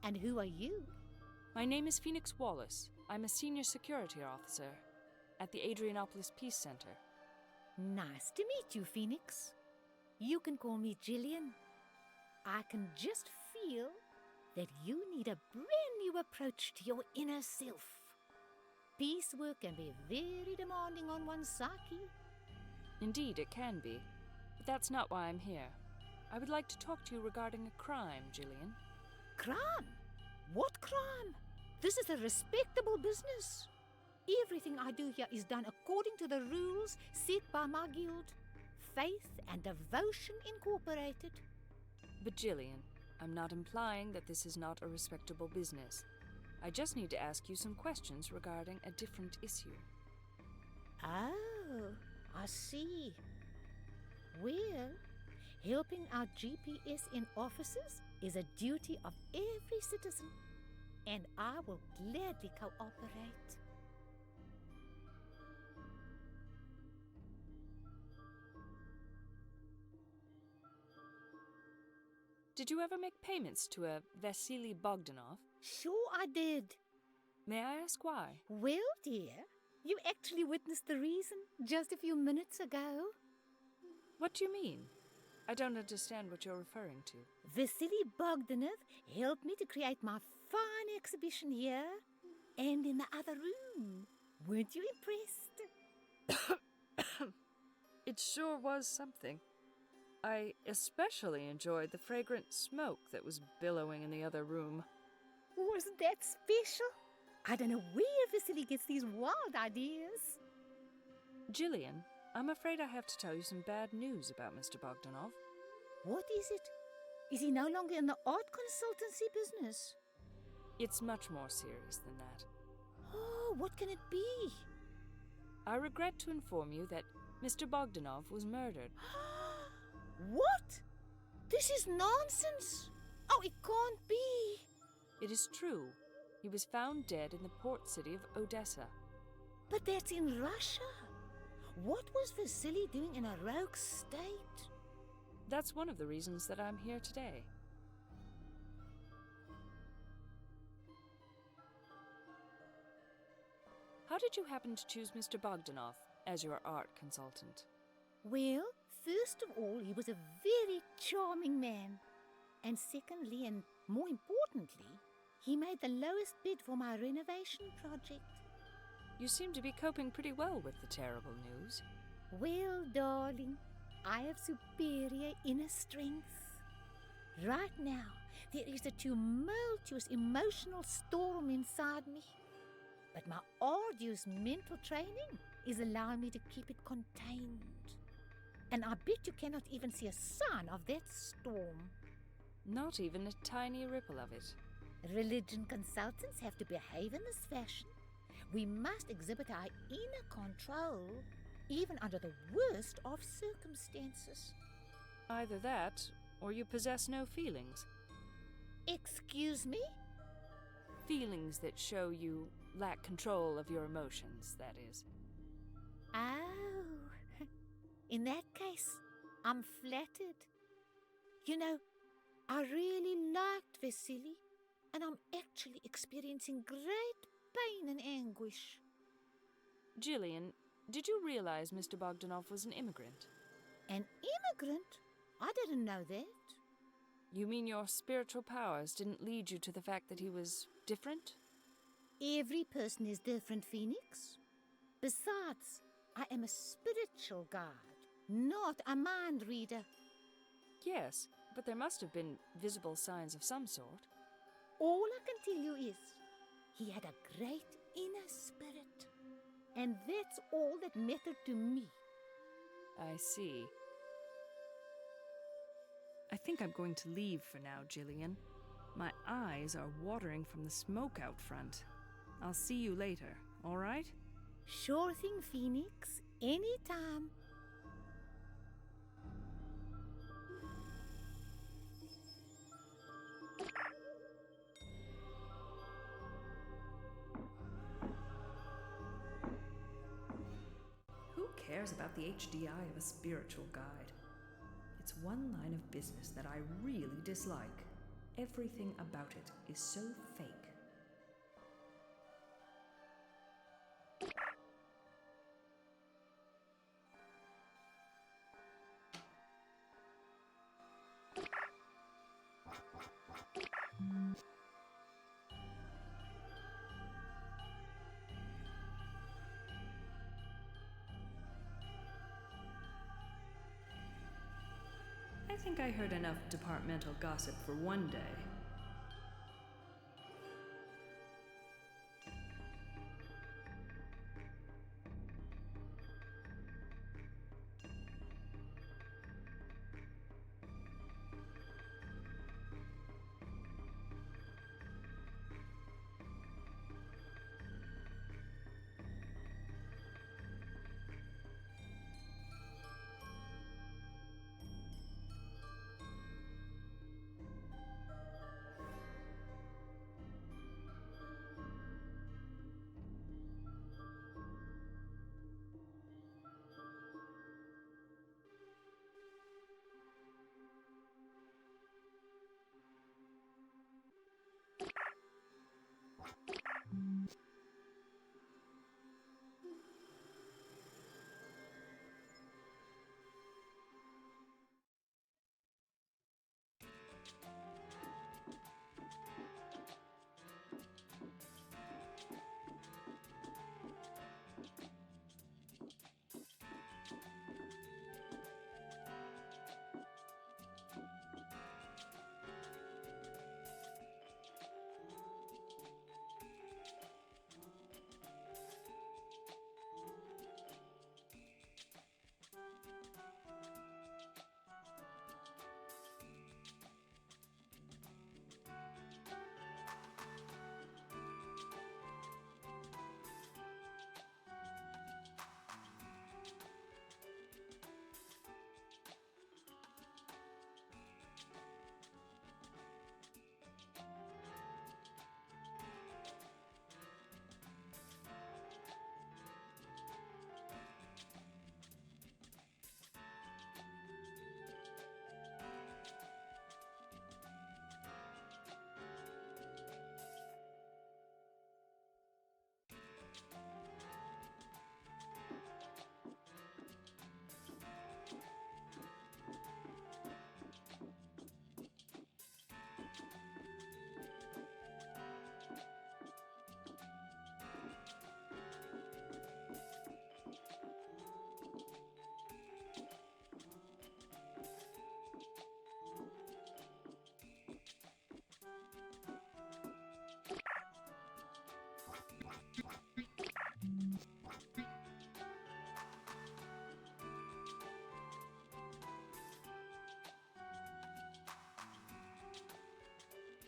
And who are you? My name is Phoenix Wallace. I'm a senior security officer at the Adrianopolis Peace Center. Nice to meet you, Phoenix. You can call me Gillian. I can just feel that you need a brand new approach to your inner self. Piecework can be very demanding on one's psyche. Indeed, it can be. But that's not why I'm here. I would like to talk to you regarding a crime, Gillian. Crime? What crime? This is a respectable business. Everything I do here is done according to the rules set by my guild. Faith and Devotion Incorporated. But Gillian, I'm not implying that this is not a respectable business. I just need to ask you some questions regarding a different issue. Oh, I see. Well, helping out GPS in offices is a duty of every citizen, and I will gladly cooperate. Did you ever make payments to a Vasily Bogdanov? Sure I did. May I ask why? Well, dear, you actually witnessed the reason just a few minutes ago. What do you mean? I don't understand what you're referring to. Vasily Bogdanov helped me to create my fine exhibition here and in the other room. Weren't you impressed? It sure was something. I especially enjoyed the fragrant smoke that was billowing in the other room. Wasn't that special? I don't know where Vasily gets these wild ideas. Gillian, I'm afraid I have to tell you some bad news about Mr. Bogdanov. What is it? Is he no longer in the art consultancy business? It's much more serious than that. Oh, what can it be? I regret to inform you that Mr. Bogdanov was murdered. What? This is nonsense. Oh, it can't be. It is true. He was found dead in the port city of Odessa. But that's in Russia. What was Vasily doing in a rogue state? That's one of the reasons that I'm here today. How did you happen to choose Mr. Bogdanov as your art consultant? Well, first of all, he was a very charming man. And secondly, and more importantly, He made the lowest bid for my renovation project. You seem to be coping pretty well with the terrible news. Well, darling, I have superior inner strength. Right now, there is a tumultuous emotional storm inside me. But my arduous mental training is allowing me to keep it contained. And I bet you cannot even see a sign of that storm. Not even a tiny ripple of it. Religion consultants have to behave in this fashion. We must exhibit our inner control, even under the worst of circumstances. Either that, or you possess no feelings. Excuse me? Feelings that show you lack control of your emotions, that is. Oh, in that case, I'm flattered. You know, I really liked Vasily, and I'm actually experiencing great pain and anguish. Jillian, did you realize Mr. Bogdanov was an immigrant? An immigrant? I didn't know that. You mean your spiritual powers didn't lead you to the fact that he was different? Every person is different, Phoenix. Besides, I am a spiritual guide, not a mind reader. Yes, but there must have been visible signs of some sort. All I can tell you is, he had a great inner spirit. And that's all that mattered to me. I see. I think I'm going to leave for now, Jillian. My eyes are watering from the smoke out front. I'll see you later, all right? Sure thing, Phoenix. Anytime. Who cares about the HDI of a spiritual guide? It's one line of business that I really dislike. Everything about it is so fake. I think I heard enough departmental gossip for one day.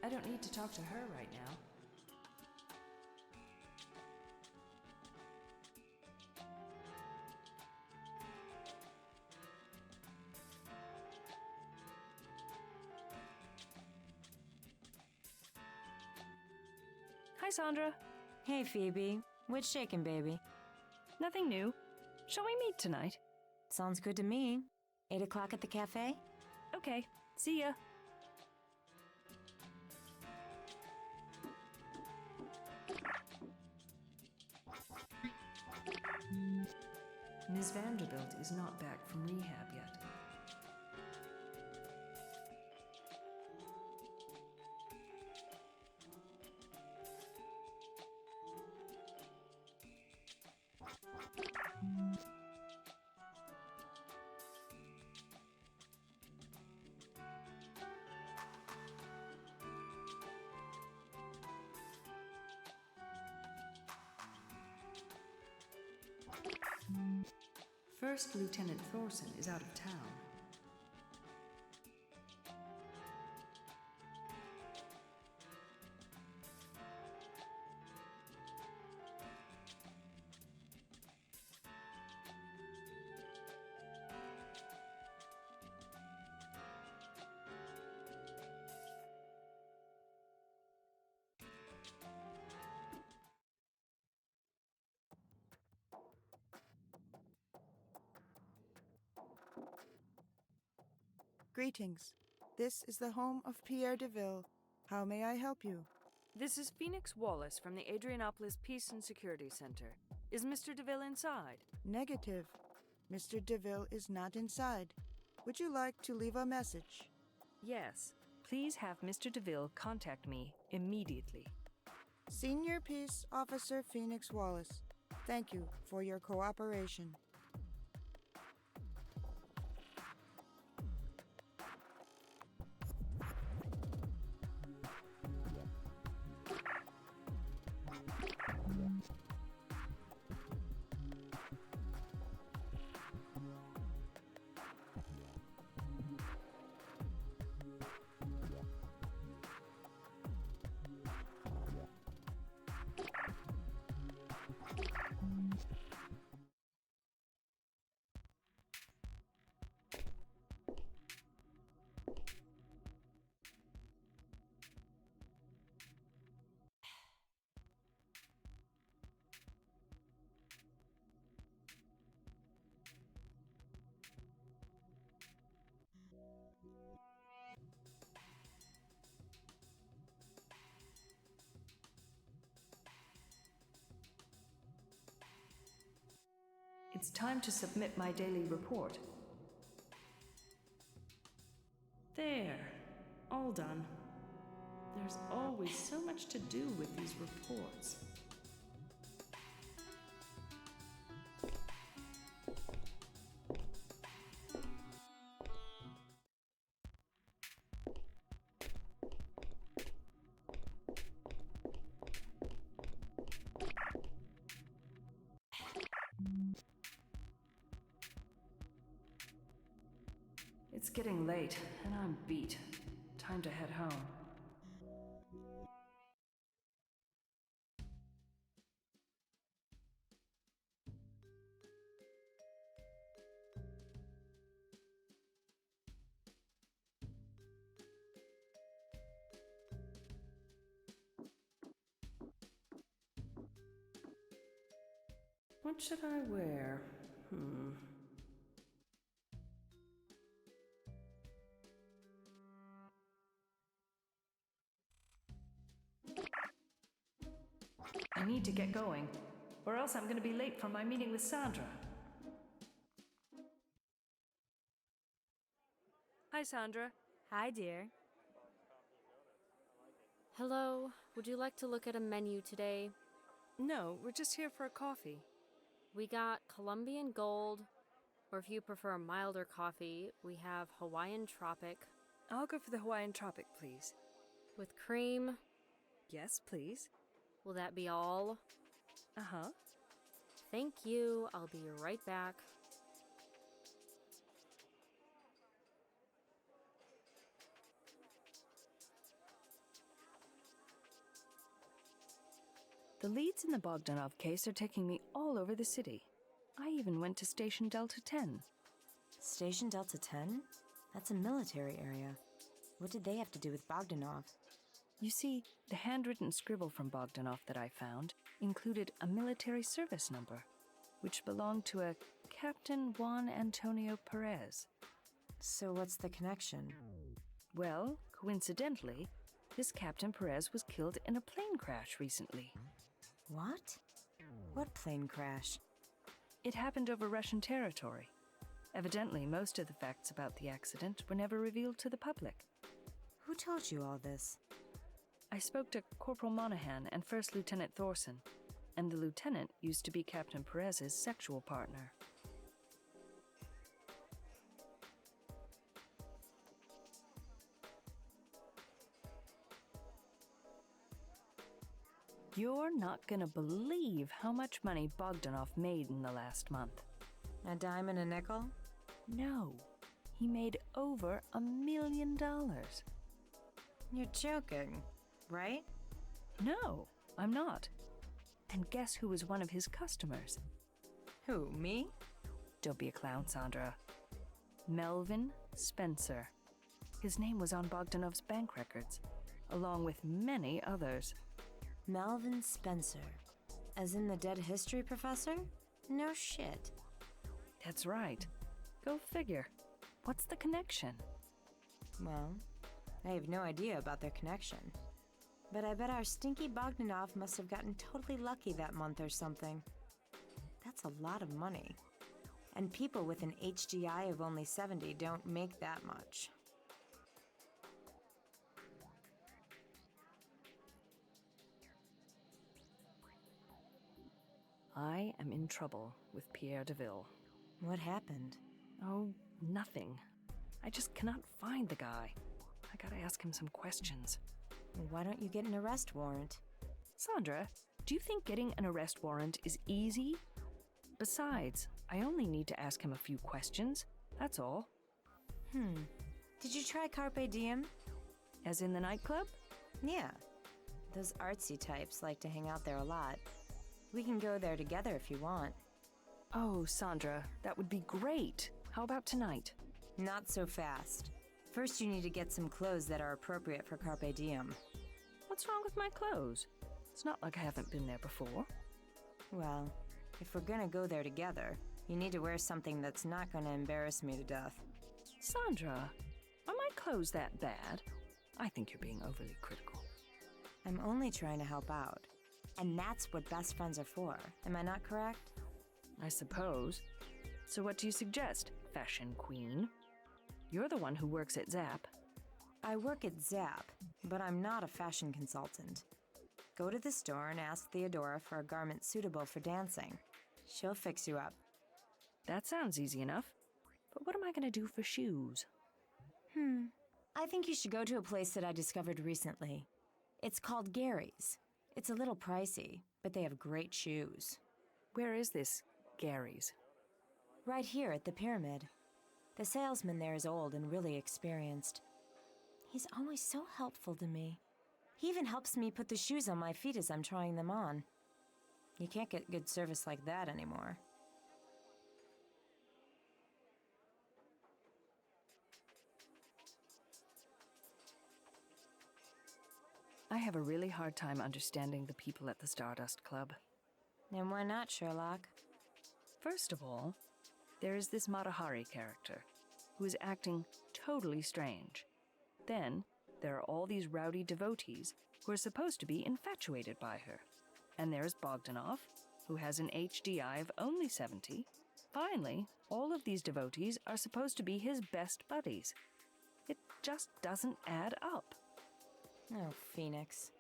I don't need to talk to her right now. Hi, Sandra. Hey, Phoebe. What's shaking, baby? Nothing new. Shall we meet tonight? Sounds good to me. 8 o'clock at the cafe? Okay. See ya. Ms. Vanderbilt is not back from rehab yet. First Lieutenant Thorson is out of town. Greetings. This is the home of Pierre DeVille. How may I help you? This is Phoenix Wallace from the Adrianopolis Peace and Security Center. Is Mr. DeVille inside? Negative. Mr. DeVille is not inside. Would you like to leave a message? Yes. Please have Mr. DeVille contact me immediately. Senior Peace Officer Phoenix Wallace, thank you for your cooperation. It's time to submit my daily report. There, all done. There's always so much to do with these reports. It's getting late, and I'm beat. Time to head home. What should I wear? I need to get going, or else I'm going to be late for my meeting with Sandra. Hi, Sandra. Hi, dear. Hello, would you like to look at a menu today? No, we're just here for a coffee. We got Colombian Gold, or if you prefer milder coffee, we have Hawaiian Tropic I'll go for the Hawaiian Tropic, please. with cream. Yes, please. Will that be all? Uh-huh. Thank you. I'll be right back. The leads in the Bogdanov case are taking me all over the city. I even went to Station Delta 10. Station Delta 10? That's a military area. What did they have to do with Bogdanov? You see, the handwritten scribble from Bogdanov that I found included a military service number, which belonged to a Captain Juan Antonio Perez. So what's the connection? Well, coincidentally, this Captain Perez was killed in a plane crash recently. What? What plane crash? It happened over Russian territory. Evidently, most of the facts about the accident were never revealed to the public. Who told you all this? I spoke to Corporal Monahan and First Lieutenant Thorson, and the lieutenant used to be Captain Perez's sexual partner. You're not gonna believe how much money Bogdanov made in the last month. A dime and a nickel? No, he made over $1 million. You're joking, right? No, I'm not. And guess who was one of his customers? Who, me? Don't be a clown, Sandra. Melvin Spencer. His name was on Bogdanov's bank records, along with many others. Melvin Spencer. As in the dead history professor? No shit. That's right. Go figure. What's the connection? Well, I have no idea about their connection. But I bet our stinky Bogdanov must have gotten totally lucky that month or something. That's a lot of money. And people with an HGI of only 70 don't make that much. I am in trouble with Pierre Deville. What happened? Oh, nothing. I just cannot find the guy. I gotta ask him some questions. Why don't you get an arrest warrant? Sandra, do you think getting an arrest warrant is easy? Besides, I only need to ask him a few questions. That's all. Did you try Carpe Diem? As in the nightclub? Yeah. Those artsy types like to hang out there a lot. We can go there together if you want. Oh, Sandra, that would be great. How about tonight? Not so fast. First, you need to get some clothes that are appropriate for Carpe Diem. What's wrong with my clothes? It's not like I haven't been there before. Well, if we're gonna go there together, you need to wear something that's not gonna embarrass me to death. Sandra, are my clothes that bad? I think you're being overly critical. I'm only trying to help out. And that's what best friends are for. Am I not correct? I suppose. So what do you suggest, fashion queen? You're the one who works at Zap. I work at Zap, but I'm not a fashion consultant. Go to the store and ask Theodora for a garment suitable for dancing. She'll fix you up. That sounds easy enough. But what am I going to do for shoes? I think you should go to a place that I discovered recently. It's called Gary's. It's a little pricey, but they have great shoes. Where is this Gary's? Right here at the Pyramid. The salesman there is old and really experienced. He's always so helpful to me. He even helps me put the shoes on my feet as I'm trying them on. You can't get good service like that anymore. I have a really hard time understanding the people at the Stardust Club. And why not, Sherlock? First of all, there is this Matahari character, who is acting totally strange. Then, there are all these rowdy devotees who are supposed to be infatuated by her. And there's Bogdanov, who has an HDI of only 70. Finally, all of these devotees are supposed to be his best buddies. It just doesn't add up. Oh, Phoenix.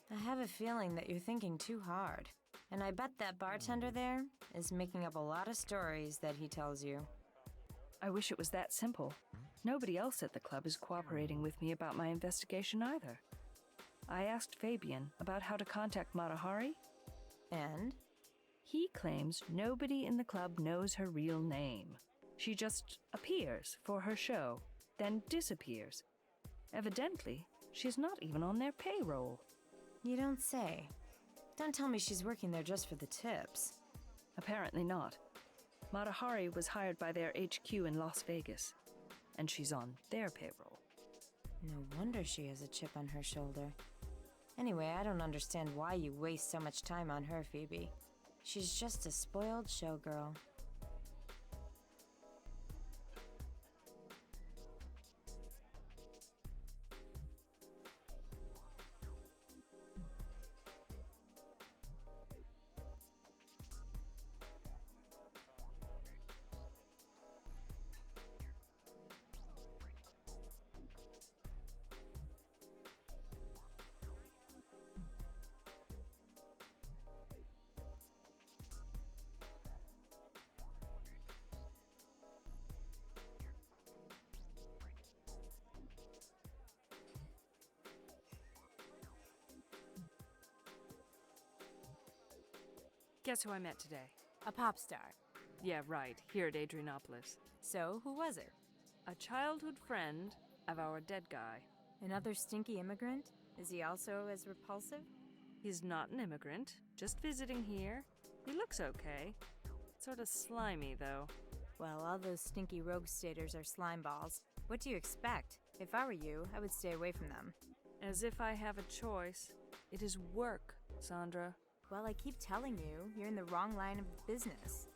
I have a feeling that you're thinking too hard. And I bet that bartender there is making up a lot of stories that he tells you. I wish it was that simple. Nobody else at the club is cooperating with me about my investigation either. I asked Fabian about how to contact Matahari. And? He claims nobody in the club knows her real name. She just appears for her show, then disappears. Evidently, she's not even on their payroll. You don't say. Don't tell me she's working there just for the tips. Apparently not. Matahari was hired by their HQ in Las Vegas, and she's on their payroll. No wonder she has a chip on her shoulder. Anyway, I don't understand why you waste so much time on her, Phoebe. She's just a spoiled showgirl. Guess who I met today? A pop star. Yeah, right, here at Adrianopolis. So, who was it? A childhood friend of our dead guy. Another stinky immigrant? Is he also as repulsive? He's not an immigrant, just visiting here. He looks okay. Sort of slimy, though. Well, all those stinky rogue staters are slime balls. What do you expect? If I were you, I would stay away from them. As if I have a choice. It is work, Sandra. Well, I keep telling you, you're in the wrong line of business.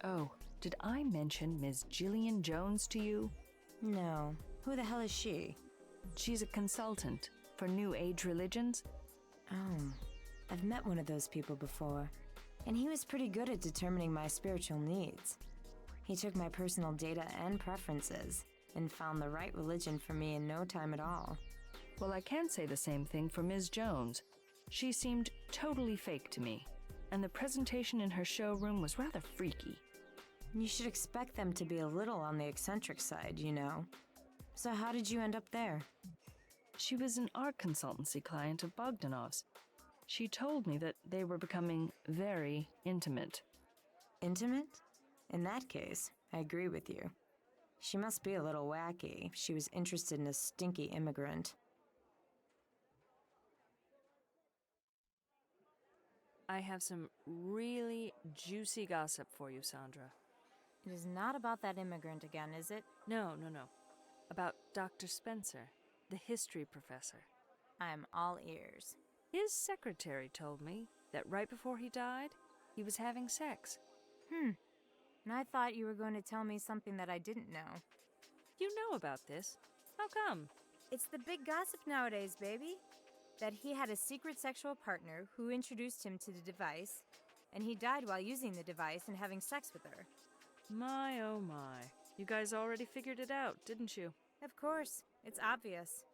Oh, did I mention Ms. Gillian Jones to you? No. Who the hell is she? She's a consultant for New Age religions. Oh, I've met one of those people before, and he was pretty good at determining my spiritual needs. He took my personal data and preferences and found the right religion for me in no time at all. Well, I can say the same thing for Ms. Jones. She seemed totally fake to me, and the presentation in her showroom was rather freaky. You should expect them to be a little on the eccentric side, you know. So how did you end up there? She was an art consultancy client of Bogdanov's. She told me that they were becoming very intimate. Intimate? In that case, I agree with you. She must be a little wacky if she was interested in a stinky immigrant. I have some really juicy gossip for you, Sandra. It is not about that immigrant again, is it? No. About Dr. Spencer, the history professor. I'm all ears. His secretary told me that right before he died, he was having sex. And I thought you were going to tell me something that I didn't know. You know about this. How come? It's the big gossip nowadays, baby. That he had a secret sexual partner who introduced him to the device, and he died while using the device and having sex with her. My, oh my. You guys already figured it out, didn't you? Of course. It's obvious.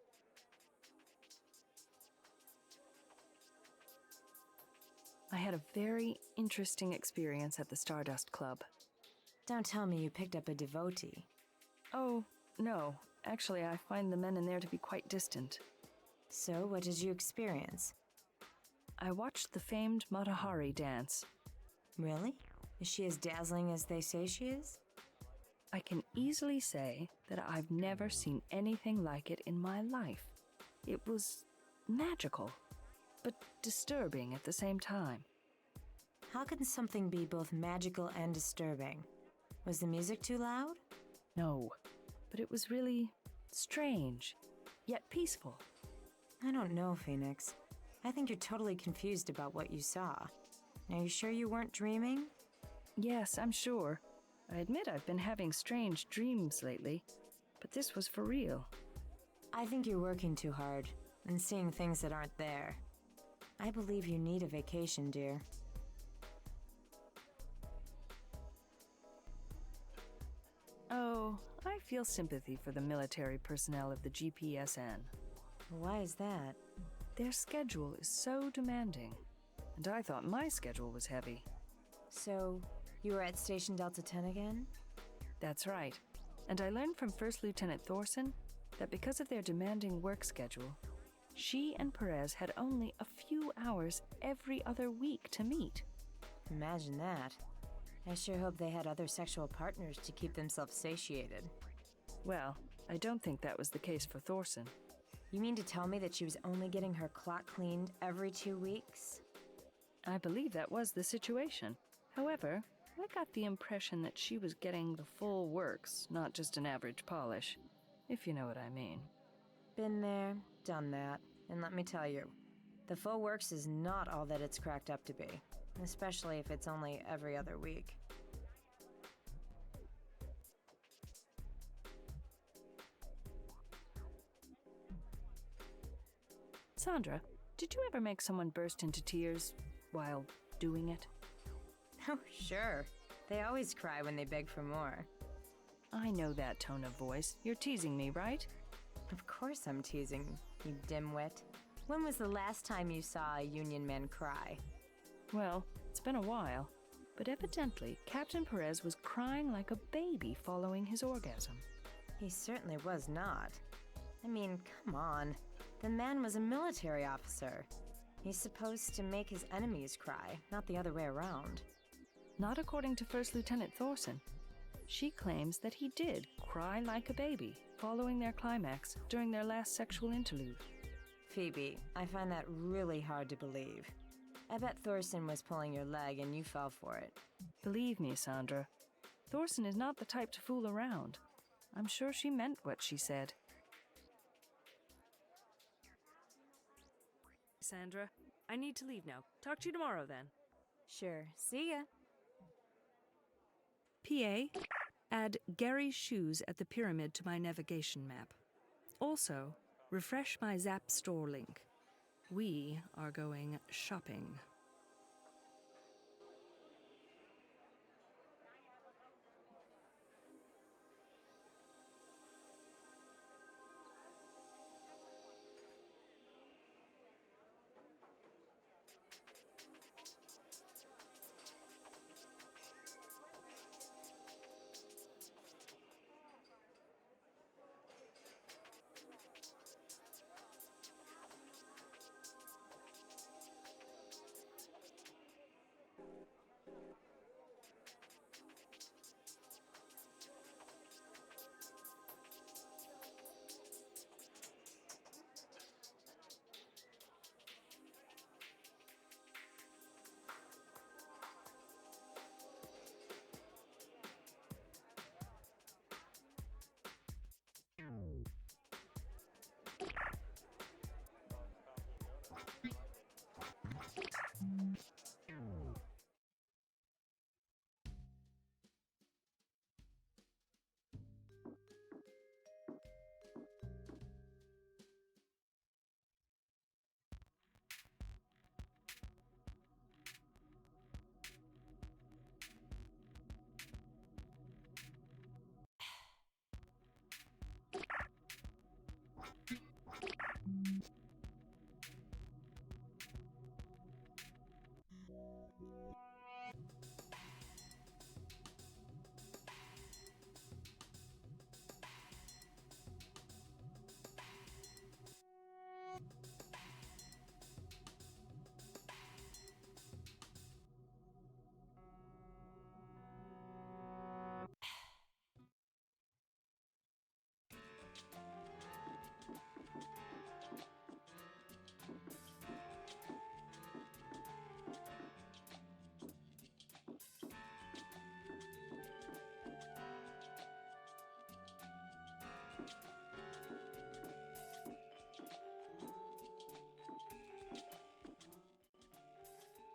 I had a very interesting experience at the Stardust Club. Don't tell me you picked up a devotee. Oh, no. Actually, I find the men in there to be quite distant. So, what did you experience? I watched the famed Matahari dance. Really? Is she as dazzling as they say she is? I can easily say that I've never seen anything like it in my life. It was magical, but disturbing at the same time. How can something be both magical and disturbing? Was the music too loud? No, but it was really strange, yet peaceful. I don't know, Phoenix. I think you're totally confused about what you saw. Are you sure you weren't dreaming? Yes, I'm sure. I admit I've been having strange dreams lately, but this was for real. I think you're working too hard and seeing things that aren't there. I believe you need a vacation, dear. Oh, I feel sympathy for the military personnel of the GPSN. Why is that? Their schedule is so demanding, and I thought my schedule was heavy. So, you were at Station Delta 10 again? That's right. And I learned from First Lieutenant Thorson that because of their demanding work schedule, she and Perez had only a few hours every other week to meet. Imagine that. I sure hope they had other sexual partners to keep themselves satiated. Well, I don't think that was the case for Thorson. You mean to tell me that she was only getting her clock cleaned every 2 weeks? I believe that was the situation. However, I got the impression that she was getting the full works, not just an average polish, if you know what I mean. Been there, done that, and let me tell you, the full works is not all that it's cracked up to be, especially if it's only every other week. Sandra, did you ever make someone burst into tears while doing it? Oh, sure. They always cry when they beg for more. I know that tone of voice. You're teasing me, right? Of course I'm teasing, you dimwit. When was the last time you saw a Union man cry? Well, it's been a while, but evidently Captain Perez was crying like a baby following his orgasm. He certainly was not. I mean, come on. The man was a military officer. He's supposed to make his enemies cry, not the other way around. Not according to First Lieutenant Thorson. She claims that he did cry like a baby following their climax during their last sexual interlude. Phoebe, I find that really hard to believe. I bet Thorson was pulling your leg and you fell for it. Believe me, Sandra, Thorson is not the type to fool around. I'm sure she meant what she said. Sandra, I need to leave now. Talk to you tomorrow then. Sure. See ya. PA, add Gary's shoes at the pyramid to my navigation map. Also, refresh my Zap store link. We are going shopping.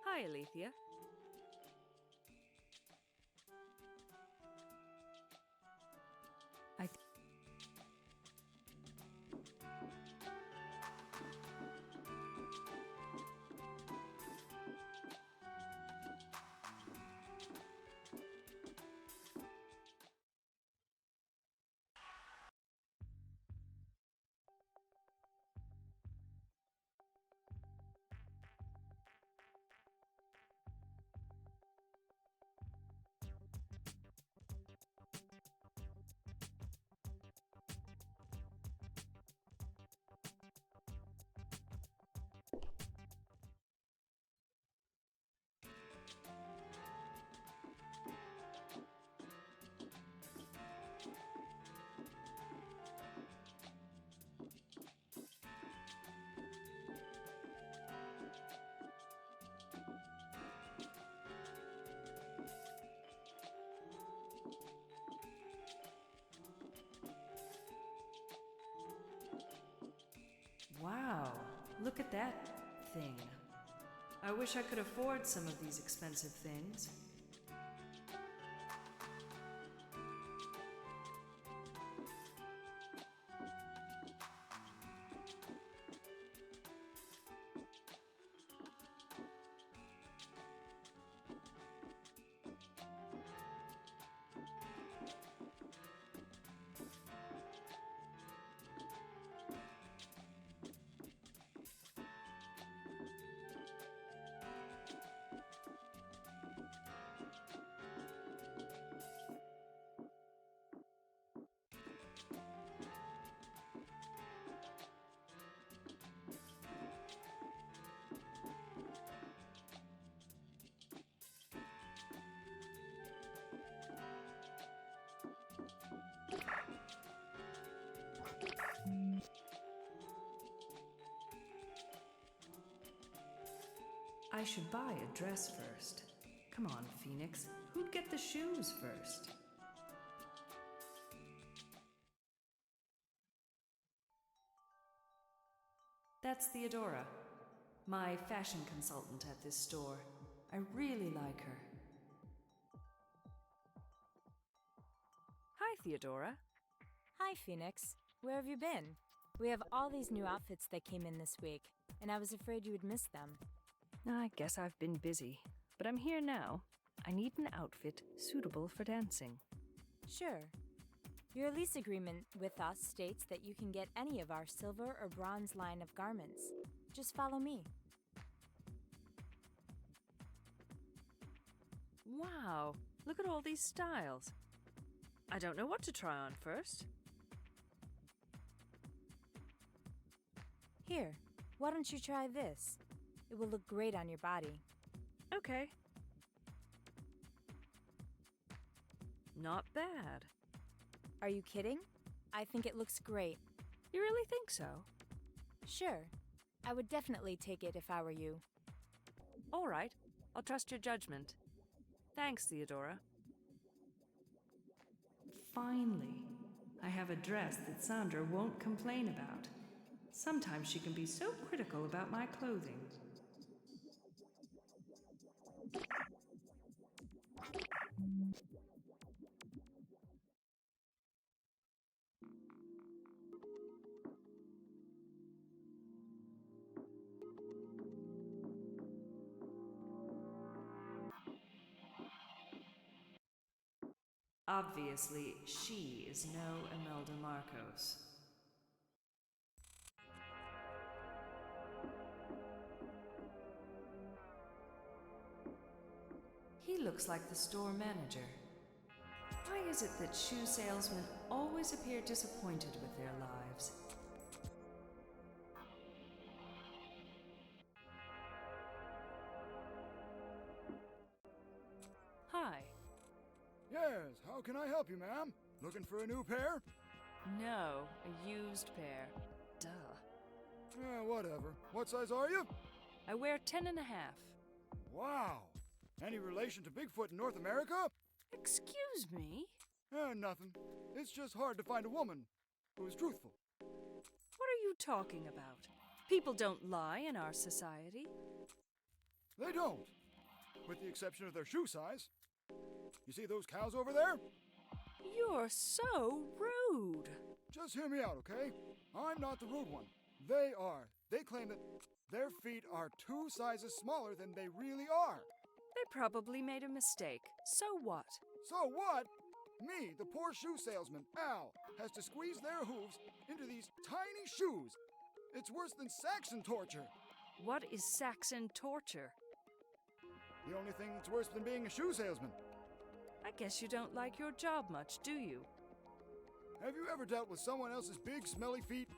Hi, Alethea. look at that thing. I wish I could afford some of these expensive things. I should buy a dress first. Come on, Phoenix. Who'd get the shoes first? That's Theodora, my fashion consultant at this store. I really like her. Hi, Theodora. Hi, Phoenix. Where have you been? We have all these new outfits that came in this week, and I was afraid you would miss them. I guess I've been busy, but I'm here now. I need an outfit suitable for dancing. Sure. Your lease agreement with us states that you can get any of our silver or bronze line of garments. Just follow me. Wow, look at all these styles. I don't know what to try on first. Here, why don't you try this? It will look great on your body. Okay. Not bad. Are you kidding? I think it looks great. You really think so? Sure. I would definitely take it if I were you. All right, I'll trust your judgment. Thanks, Theodora. Finally, I have a dress that Sandra won't complain about. Sometimes she can be so critical about my clothing. Obviously, she is no Imelda Marcos. He looks like the store manager. Why is it that shoe salesmen always appear disappointed with their lives? Hi. Yes, how can I help you, ma'am? Looking for a new pair? No, a used pair. Duh. Whatever. What size are you? I wear 10.5. Wow. Any relation to Bigfoot in North America? Excuse me? Nothing. It's just hard to find a woman who is truthful. What are you talking about? People don't lie in our society. They don't, with the exception of their shoe size. You see those cows over there? You're so rude. Just hear me out, okay? I'm not the rude one. They are. They claim that their feet are 2 sizes smaller than they really are. They probably made a mistake. So what? So what? Me, the poor shoe salesman, Al, has to squeeze their hooves into these tiny shoes. It's worse than Saxon torture. What is Saxon torture? The only thing that's worse than being a shoe salesman. I guess you don't like your job much, do you? Have you ever dealt with someone else's big, smelly feet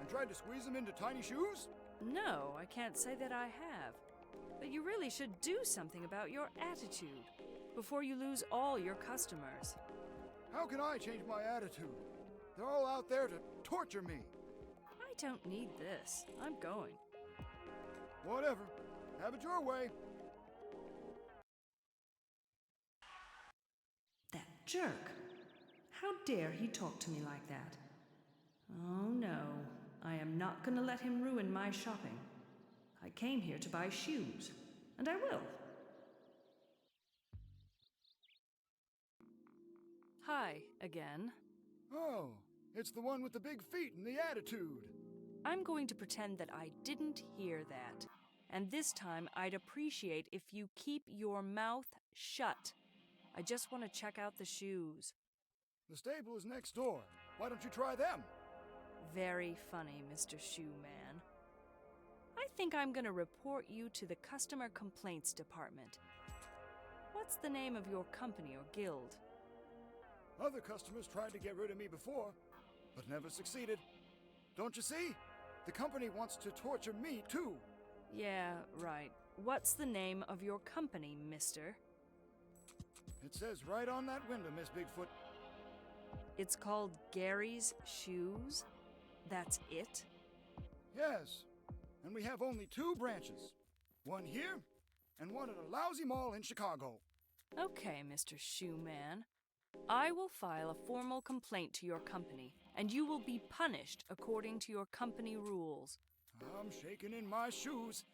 and tried to squeeze them into tiny shoes? No, I can't say that I have. But you really should do something about your attitude before you lose all your customers. How can I change my attitude? They're all out there to torture me. I don't need this. I'm going. Whatever. Have it your way. That jerk. How dare he talk to me like that? Oh no, I am not going to let him ruin my shopping. I came here to buy shoes, and I will. Hi, again. Oh, it's the one with the big feet and the attitude. I'm going to pretend that I didn't hear that. And this time, I'd appreciate if you keep your mouth shut. I just want to check out the shoes. The stable is next door. Why don't you try them? Very funny, Mr. Shoe Man. I think I'm going to report you to the Customer Complaints Department. What's the name of your company or guild? Other customers tried to get rid of me before, but never succeeded. Don't you see? The company wants to torture me, too. Yeah, right. What's the name of your company, mister? It says right on that window, Miss Bigfoot. It's called Gary's Shoes? That's it? Yes, and we have only 2 branches. One here, and one at a lousy mall in Chicago. Okay, Mr. Shoe Man. I will file a formal complaint to your company, and you will be punished according to your company rules. I'm shaking in my shoes.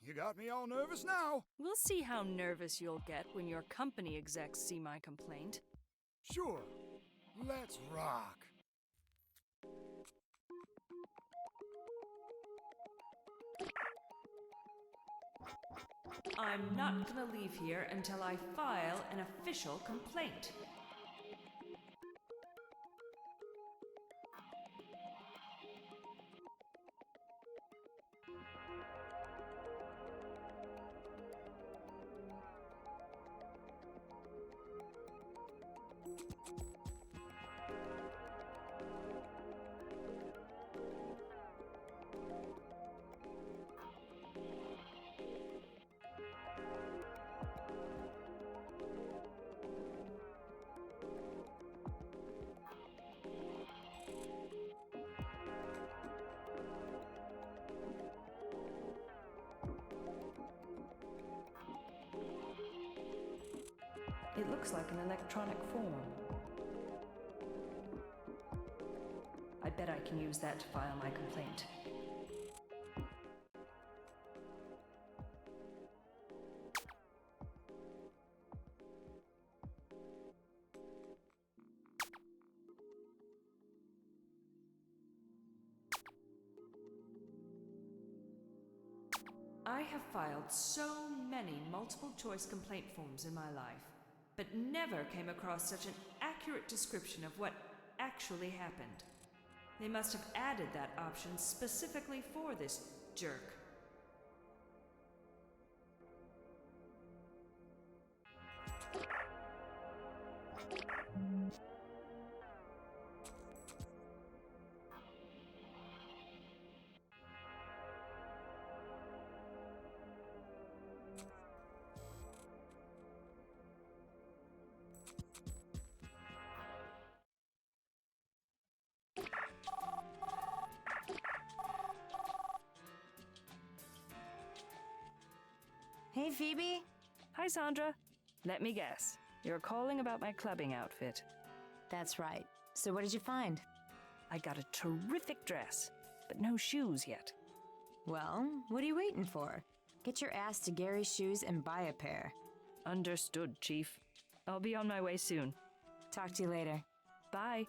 You got me all nervous now. We'll see how nervous you'll get when your company execs see my complaint. Sure, let's rock. I'm not gonna leave here until I file an official complaint. It looks like an electronic form. I bet I can use that to file my complaint. I have filed so many multiple choice complaint forms in my life, but never came across such an accurate description of what actually happened. They must have added that option specifically for this jerk. Hey, Phoebe. Hi, Sandra. Let me guess. You're calling about my clubbing outfit. That's right. So what did you find? I got a terrific dress, but no shoes yet. Well, what are you waiting for? Get your ass to Gary's Shoes and buy a pair. Understood, Chief. I'll be on my way soon. Talk to you later. Bye.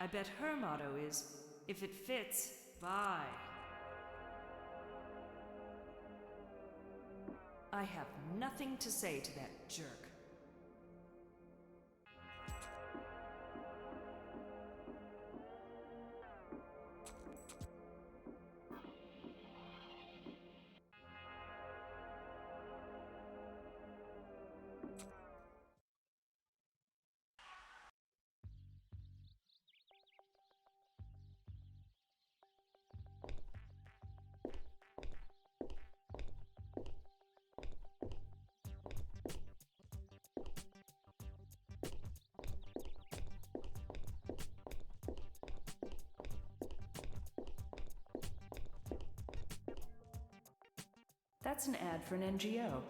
I bet her motto is, if it fits, buy. I have nothing to say to that jerk. That's an ad for an NGO.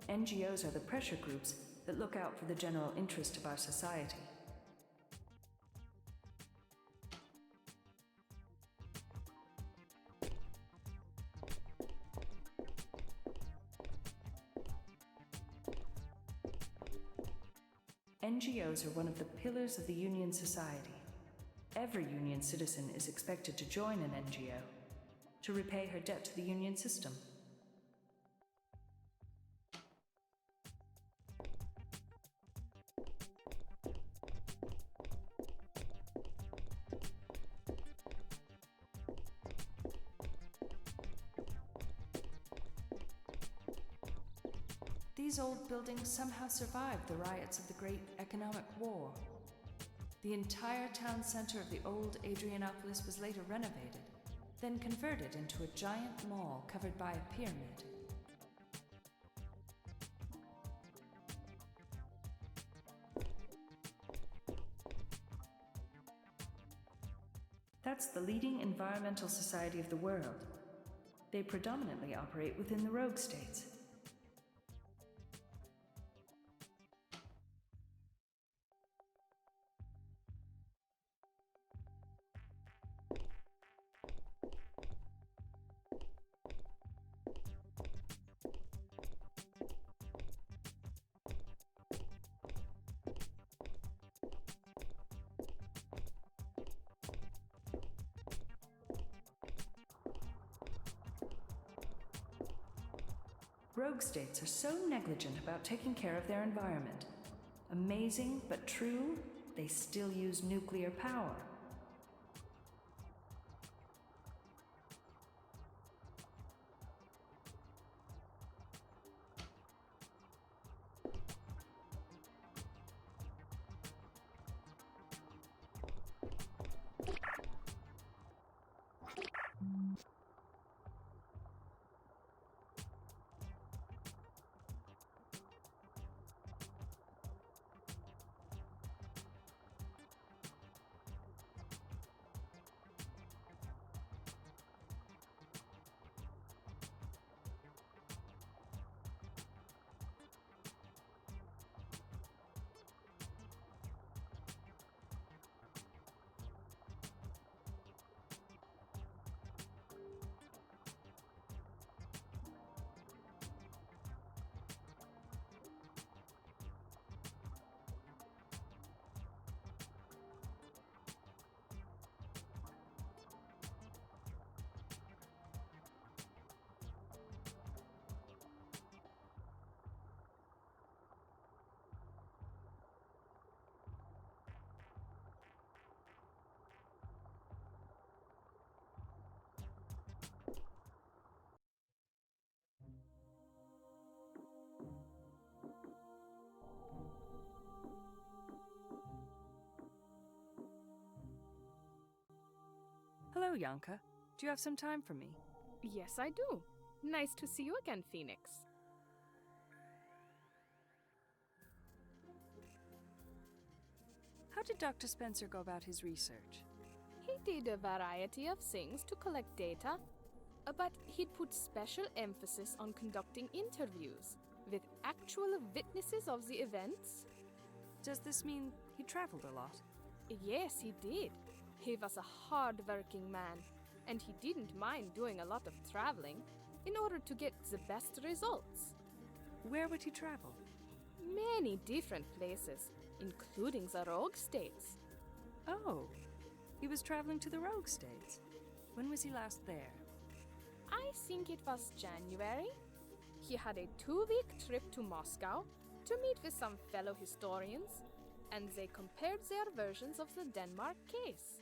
NGOs are the pressure groups that look out for the general interest of our society. NGOs are one of the pillars of the Union society. Every Union citizen is expected to join an NGO to repay her debt to the Union system. These old buildings somehow survived the riots of the Great Economic War. The entire town center of the old Adrianopolis was later renovated, then converted into a giant mall covered by a pyramid. That's the leading environmental society of the world. They predominantly operate within the rogue states. Rogue states are so negligent about taking care of their environment. Amazing but true, they still use nuclear power. Hello, Yanka. Do you have some time for me? Yes, I do. Nice to see you again, Phoenix. How did Dr. Spencer go about his research? He did a variety of things to collect data, but he'd put special emphasis on conducting interviews with actual witnesses of the events. Does this mean he traveled a lot? Yes, he did. He was a hard-working man, and he didn't mind doing a lot of traveling in order to get the best results. Where would he travel? Many different places, including the rogue states. Oh, He was traveling to the Rogue States. When was he last there? I think it was January. He had a 2-week trip to Moscow to meet with some fellow historians, and they compared their versions of the Denmark case.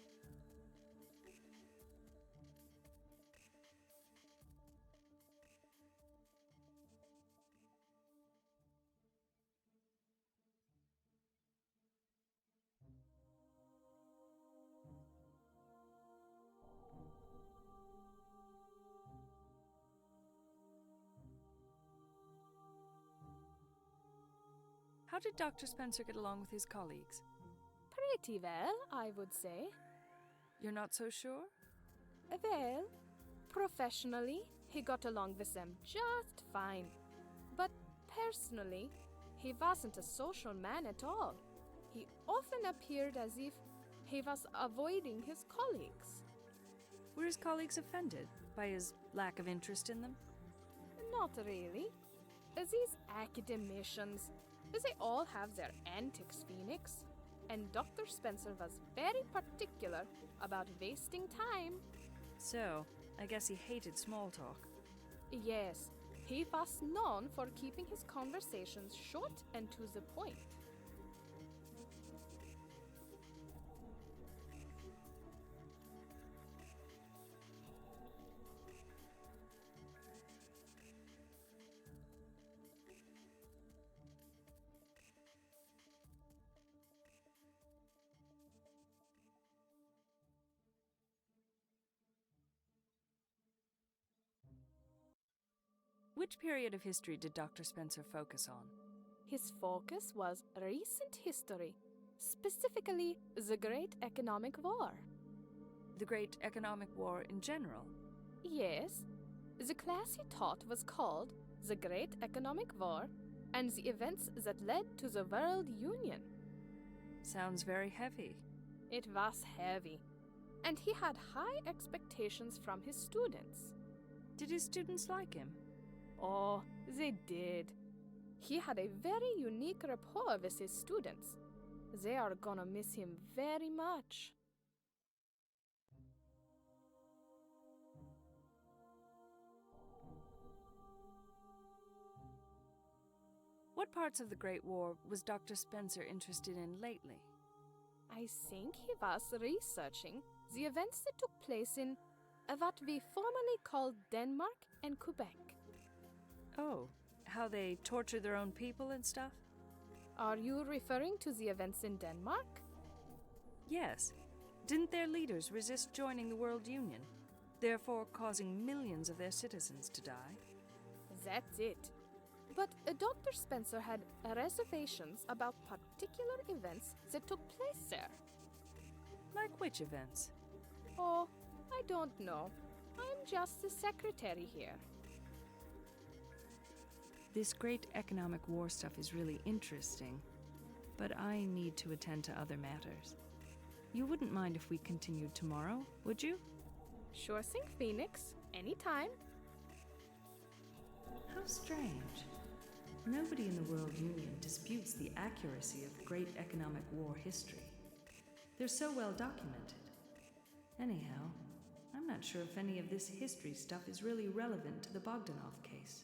How did Dr. Spencer get along with his colleagues? Pretty well, I would say. You're not so sure? Well, professionally, he got along with them just fine. But personally, he wasn't a social man at all. He often appeared as if he was avoiding his colleagues. Were his colleagues offended by his lack of interest in them? Not really. These academicians, they all have their antics, Phoenix. And Dr. Spencer was very particular about wasting time. So, I guess he hated small talk. Yes, he was known for keeping his conversations short and to the point. Which period of history did Dr. Spencer focus on? His focus was recent history, specifically the Great Economic War. The Great Economic War in general? Yes, the class he taught was called the Great Economic War and the events that led to the World Union. Sounds very heavy. It was heavy, and he had high expectations from his students. Did his students like him? Oh, they did. He had a very unique rapport with his students. They are gonna miss him very much. What parts of the Great War was Dr. Spencer interested in lately? I think he was researching the events that took place in what we formerly called Denmark and Quebec. Oh, how they tortured their own people and stuff? Are you referring to the events in Denmark? Yes. Didn't their leaders resist joining the World Union, therefore causing millions of their citizens to die? That's it. But Dr. Spencer had reservations about particular events that took place there. Like which events? Oh, I don't know. I'm just the secretary here. This great economic war stuff is really interesting, but I need to attend to other matters. You wouldn't mind if we continued tomorrow, would you? Sure thing, Phoenix. Anytime. How strange. Nobody in the World Union disputes the accuracy of great economic war history. They're so well documented. Anyhow, I'm not sure if any of this history stuff is really relevant to the Bogdanov case.